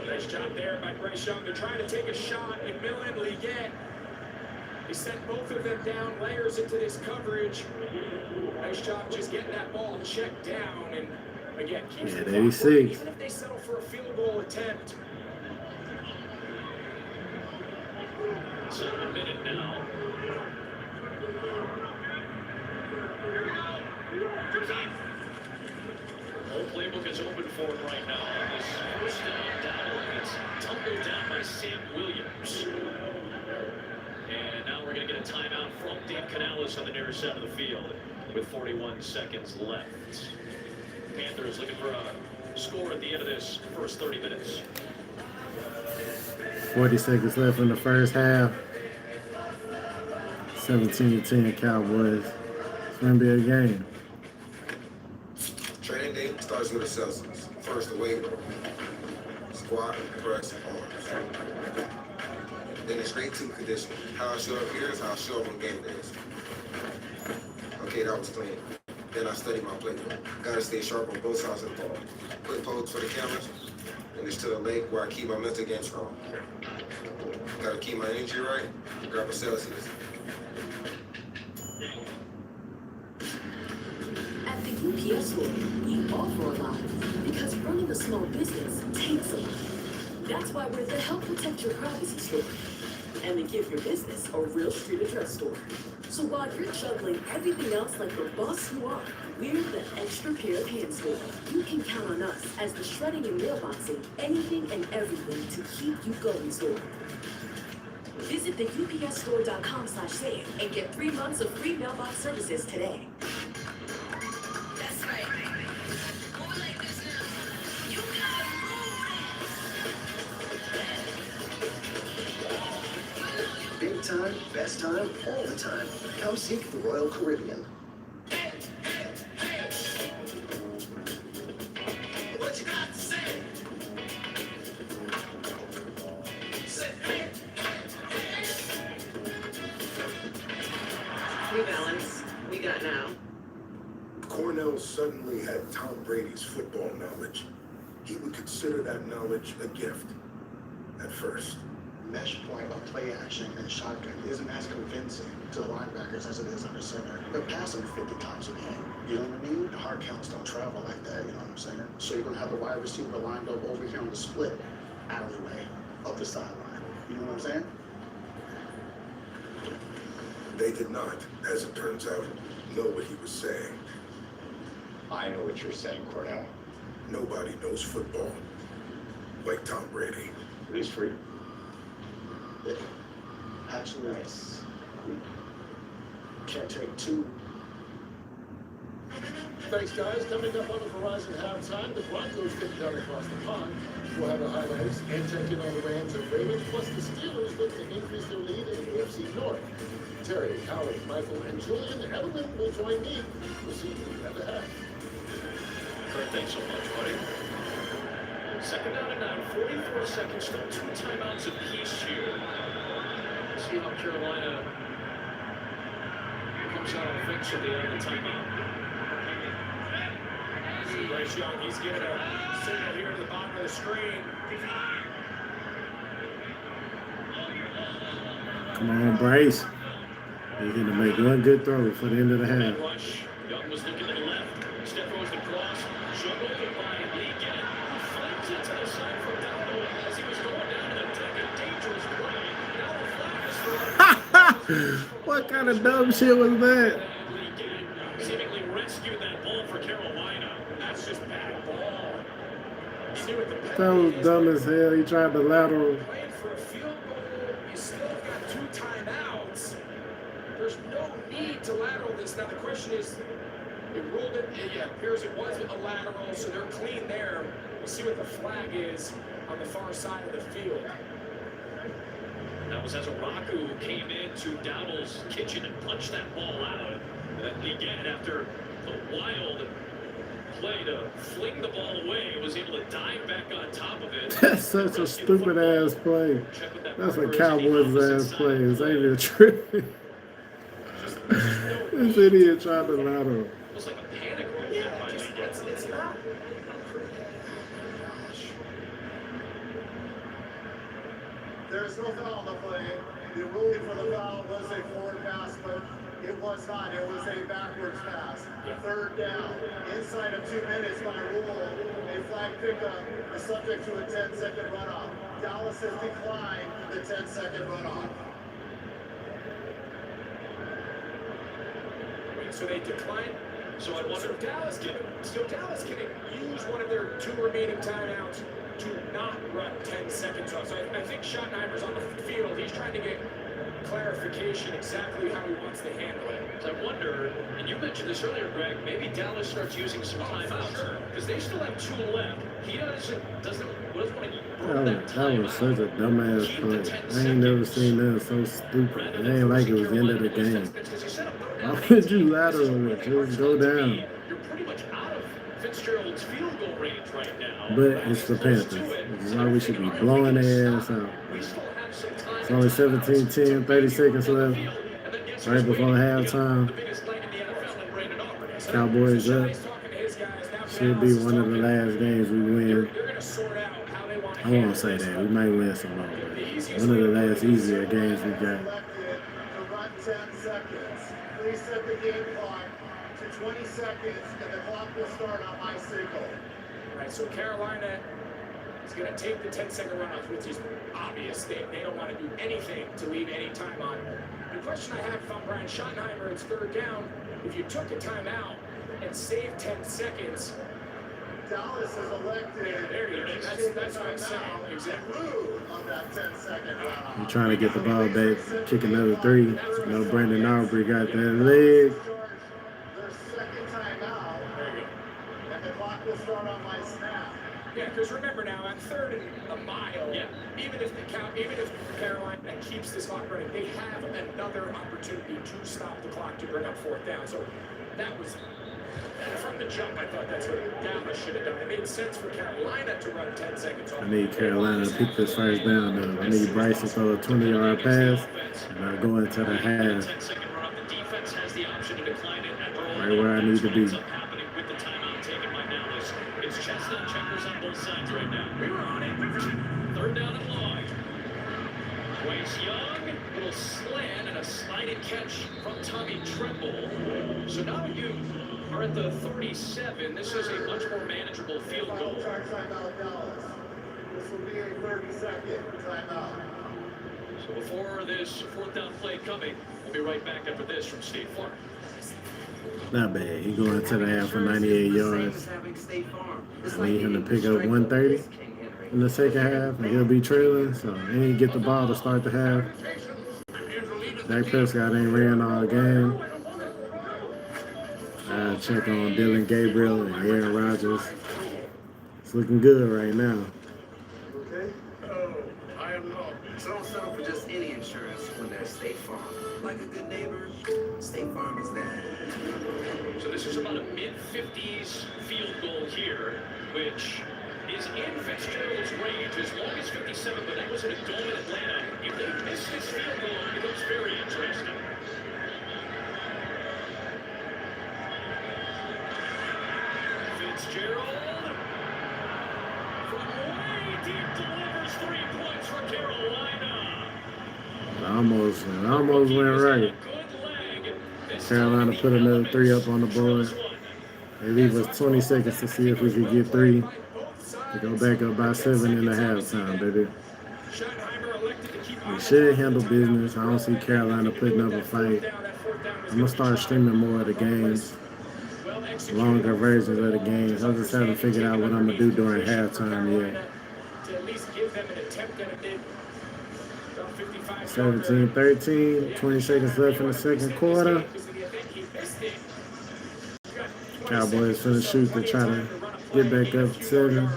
They Nice job there by Bryce Young. They're trying to take a shot at McMillan. Leggett. He sent both of them down layers into this coverage. Nice job just getting that ball checked down. And again, keeps the clock running, 86. even if they settle for a field goal attempt. So a minute now. The whole playbook is open for him right now. On this first down, it's tumbled down by Sam Williams. And now we're going to get a timeout from Dave Canales on the near side of the field with 41 seconds left. Panthers looking for a score at the end of this first 30 minutes. 40 seconds left in the first half. 17-10 Cowboys. It's going to be a game. Training day starts with assessments. First, the weight room, squat, press, arms. Then it's straight to conditioning. How I show up here is how I show up on game days. Okay, that was clean. Then I study my playbook. Gotta stay sharp on both sides of the ball. Quick pose for the cameras, and it's to the leg where I keep my mental game strong. Gotta keep my energy right, grab a Celsius. At the UPS store, we offer a lot because running a small business takes a lot. That's why we're the Help Protect Your Privacy store and the Give Your Business a Real Street Address store. So while you're juggling everything else like the boss you are, we're the extra pair of hands store. You can count on us as the shredding and mailboxing, anything and everything to keep you going store. Visit the upsstore.com/save and get 3 months of free mailbox services today. That's right. Over like this now. You gotta move. Big time, best time, all the time. Come seek the Royal Caribbean. What you got to say? Rebalance. We got now. Cornell suddenly had Tom Brady's football knowledge. He would consider that knowledge a gift at first. Mesh point of play action and shotgun isn't as convincing to the linebackers as it is under center. They're passing 50 times a game. You know what I mean? The hard counts don't travel like that, you know what I'm saying? So you're going to have the wide receiver lined up over here on the split alleyway up the sideline. You know what I'm saying? They did not, as it turns out, know what he was saying. I know what you're saying, Cornell. Nobody knows football like Tom Brady. At least for you. Yeah. Actually, nice. Can't take two. Thanks, guys. Coming up on the Verizon halftime, the Broncos get down across the pond. We'll have the highlights and check in on the Rams and Ravens, plus the Steelers look to increase their lead in the AFC North. Terry, Howard, Michael, and Julian Edelman will join me. We'll see you at the half. Kurt, thanks so much, buddy. Second down and 9, 44 seconds, still 2 timeouts apiece here. See how Carolina comes out offensively on the timeout. See Bryce Young, he's giving a signal here to the bottom of the screen. Come on, Bryce. He's going to make one good throw for the end of the half. Rush. Young was looking to the left. Step goes the cross. Juggled by Lee Gett, who flames it to the side for Dowdle as he was going down to take a dangerous play. Now the flag is for What kind of dumb shit was that? Lee Gett seemingly rescued that ball for Carolina. That's just bad ball. See what the That was dumb as hell. He tried to lateral. playing for a field goal. You still got 2 timeouts. There's no need to lateral this. Now the question is, they ruled it. Yeah, it appears it was a lateral, so they're clean there. We'll see what the flag is on the far side of the field. That was as Araku came into Dowdle's kitchen and punched that ball out. And then Lee Gett, after the wild play to fling the ball away, was able to dive back on top of it. That's such a stupid ass play. That's a Cowboys ass play. It's ain't even true. This idiot tried to lateral. It was like a panic roll by Lee Gett. It's not. was no foul on the play. The ruling for the foul was a forward pass, but it was not. It was a backwards pass. Third down. Inside of 2 minutes by rule, a flag pickup is subject to a 10-second runoff. Dallas has declined the 10-second runoff. So they declined. So I wonder if Dallas can use one of their 2 remaining timeouts to not run 10 seconds off. So I think Schottenheimer's on the field. He's trying to get clarification exactly how he wants to handle it. So I wonder, and you mentioned this earlier, Greg, maybe Dallas starts using some timeouts because they still have 2 left. He doesn't want to burn that time. That was such a dumbass play. I ain't never seen that so stupid. It ain't like it was the end of the game. Why would you lateral it? Just go down. You're pretty much out of Fitzgerald's field goal range right now. But it's the Panthers. It's why we should be blowing their ass out. It's only 17-10, 30 seconds left. Right before halftime. Cowboys up. Should be one of the last games we win. I won't say that. We might win some more. But one of the last easier games we got. Please set the game clock to 20 seconds, and the clock will start on my signal. All right, so Carolina is going to take the 10-second runoff, which is obvious. They don't want to do anything to leave any time on. The question I have from Brian Schottenheimer, it's third down. If you took a timeout and saved 10 seconds, Dallas has elected. Yeah, there you go. That's what I'm saying. Exactly. On that 10-second runoff. I'm trying to get the ball back, kick another 3. You know, Brandon Aubrey got that leg. Their second timeout. There you go. And the clock will start on my snap. Yeah, because remember now, at 3rd and a mile, even if Carolina keeps this clock running, they have another opportunity to stop the clock to bring up 4th down. So that was. From the jump, I thought that's what Dallas should have done. It made sense for Carolina to run 10 seconds off. I need Carolina to pick this first down, though. I need Bryce to throw a 20-yard pass, and I'll go into the half. Right where I need to be. It's chestnut checkers on both sides right now. We were on it. 3rd down and long. Bryce Young, little slant and a sliding catch from Tommy Tremble. So now you are at the 37. This is a much more manageable field goal. Timeout, Dallas. This will be a 30-second timeout. So before this 4th down play coming, we'll be right back after this from State Farm. Not bad. He going to the half for 98 yards. I need him to pick up 130 in the second half, and he'll be trailing, so he ain't get the ball to start the half. Dak Prescott ain't ran all game. I check on Dylan Gabriel and Aaron Rodgers. It's looking good right now. Okay? Oh, I am not. So don't settle for just any insurance when there's State Farm. Like a good neighbor, State Farm is there. So this is about a mid-50s field goal here, which is in Fitzgerald's range as long as 57, but that was in a dome in Atlanta. If they miss this field goal, it becomes very interesting. Fitzgerald from way deep delivers 3 points for Carolina. I almost went right. Carolina put another 3 up on the board. They leave us 20 seconds to see if we could get 3 to go back up by 7 in the halftime, baby. We should handle business. I don't see Carolina putting up a fight. I'm going to start streaming more of the games, longer versions of the games. I just haven't figured out what I'm going to do during halftime yet. 17-13, 20 seconds left in the second quarter. Cowboys finna shoot to try to get back up 7.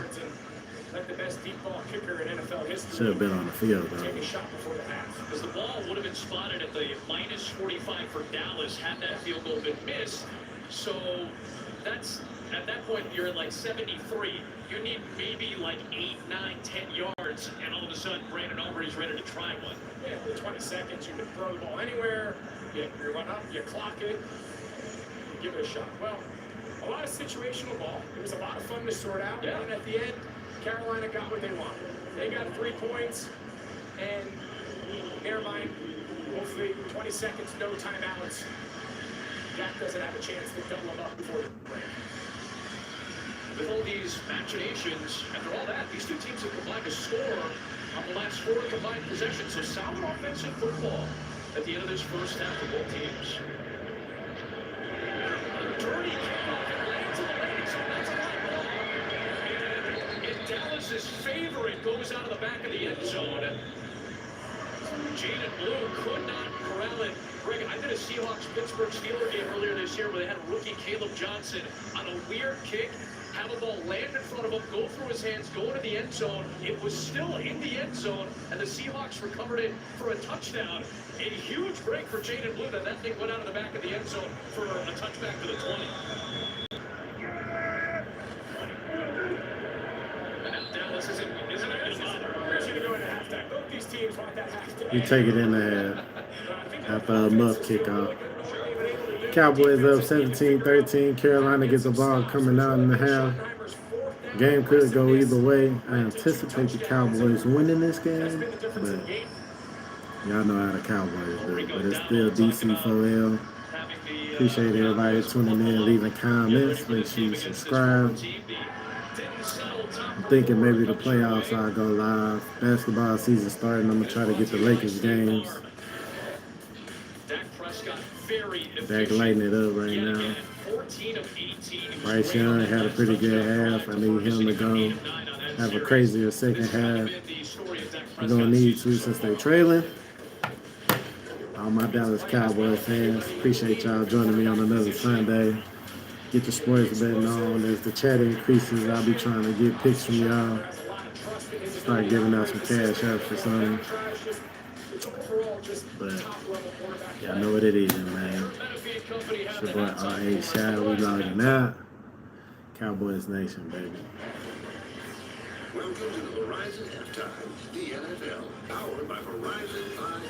Should have been on the field, though. Because the ball would have been spotted at the minus 45 for Dallas had that field goal been missed. So that's, at that point, you're at like 73. You need maybe like 8, 9, 10 yards, and all of a sudden, Brandon Aubrey's ready to try one. Yeah, for 20 seconds, you can throw the ball anywhere. You run up, you clock it, you give it a shot. Well, a lot of situational ball. It was a lot of fun to sort out. Yeah. And at the end, Carolina got what they wanted. They got 3 points. And never mind, hopefully 20 seconds, no timeouts. Jack doesn't have a chance to double him up before the break. With all these machinations, after all that, these two teams have combined a score on the last 4 combined possessions. So solid offensive football at the end of this first half for both teams. A dirty kickoff and lands in the landing zone. That's a high ball. And Dallas's favorite goes out of the back of the end zone. Jaden Blue could not corral it. Greg, I did a Seahawks-Pittsburgh Steelers game earlier this year where they had rookie Caleb Johnson on a weird kick, have a ball land in front of him, go through his hands, go into the end zone. It was still in the end zone, and the Seahawks recovered it for a touchdown. A huge break for Jaden Blue, that thing went out of the back of the end zone for a touchback to the 20. And now Dallas isn't a good bother. We're going to go into halftime. Both these teams want that halftime. We take it in the after a muff kickoff. Cowboys up 17-13. Carolina gets the ball coming out in the half. Game could go either way. I anticipate the Cowboys winning this game, but y'all know how the Cowboys do. But it's still DC4L. Appreciate everybody tuning in, leaving comments. Make sure you subscribe. I'm thinking maybe the playoffs I'll go live. Basketball season starting. I'm going to try to get the Lakers games. Dak lighting it up right now. Bryce Young had a pretty good half. I need him to go have a crazier second half. We're going to need to since they're trailing. All my Dallas Cowboys fans, appreciate y'all joining me on another Sunday. Get the sports betting on. As the chat increases, I'll be trying to get picks from y'all. Start giving out some cash out for something. But y'all know what it is, man. It's your boy R.A. Shad. We logging out. Cowboys Nation, baby. Welcome to the Verizon Halftime, the NFL, powered by Verizon 5G.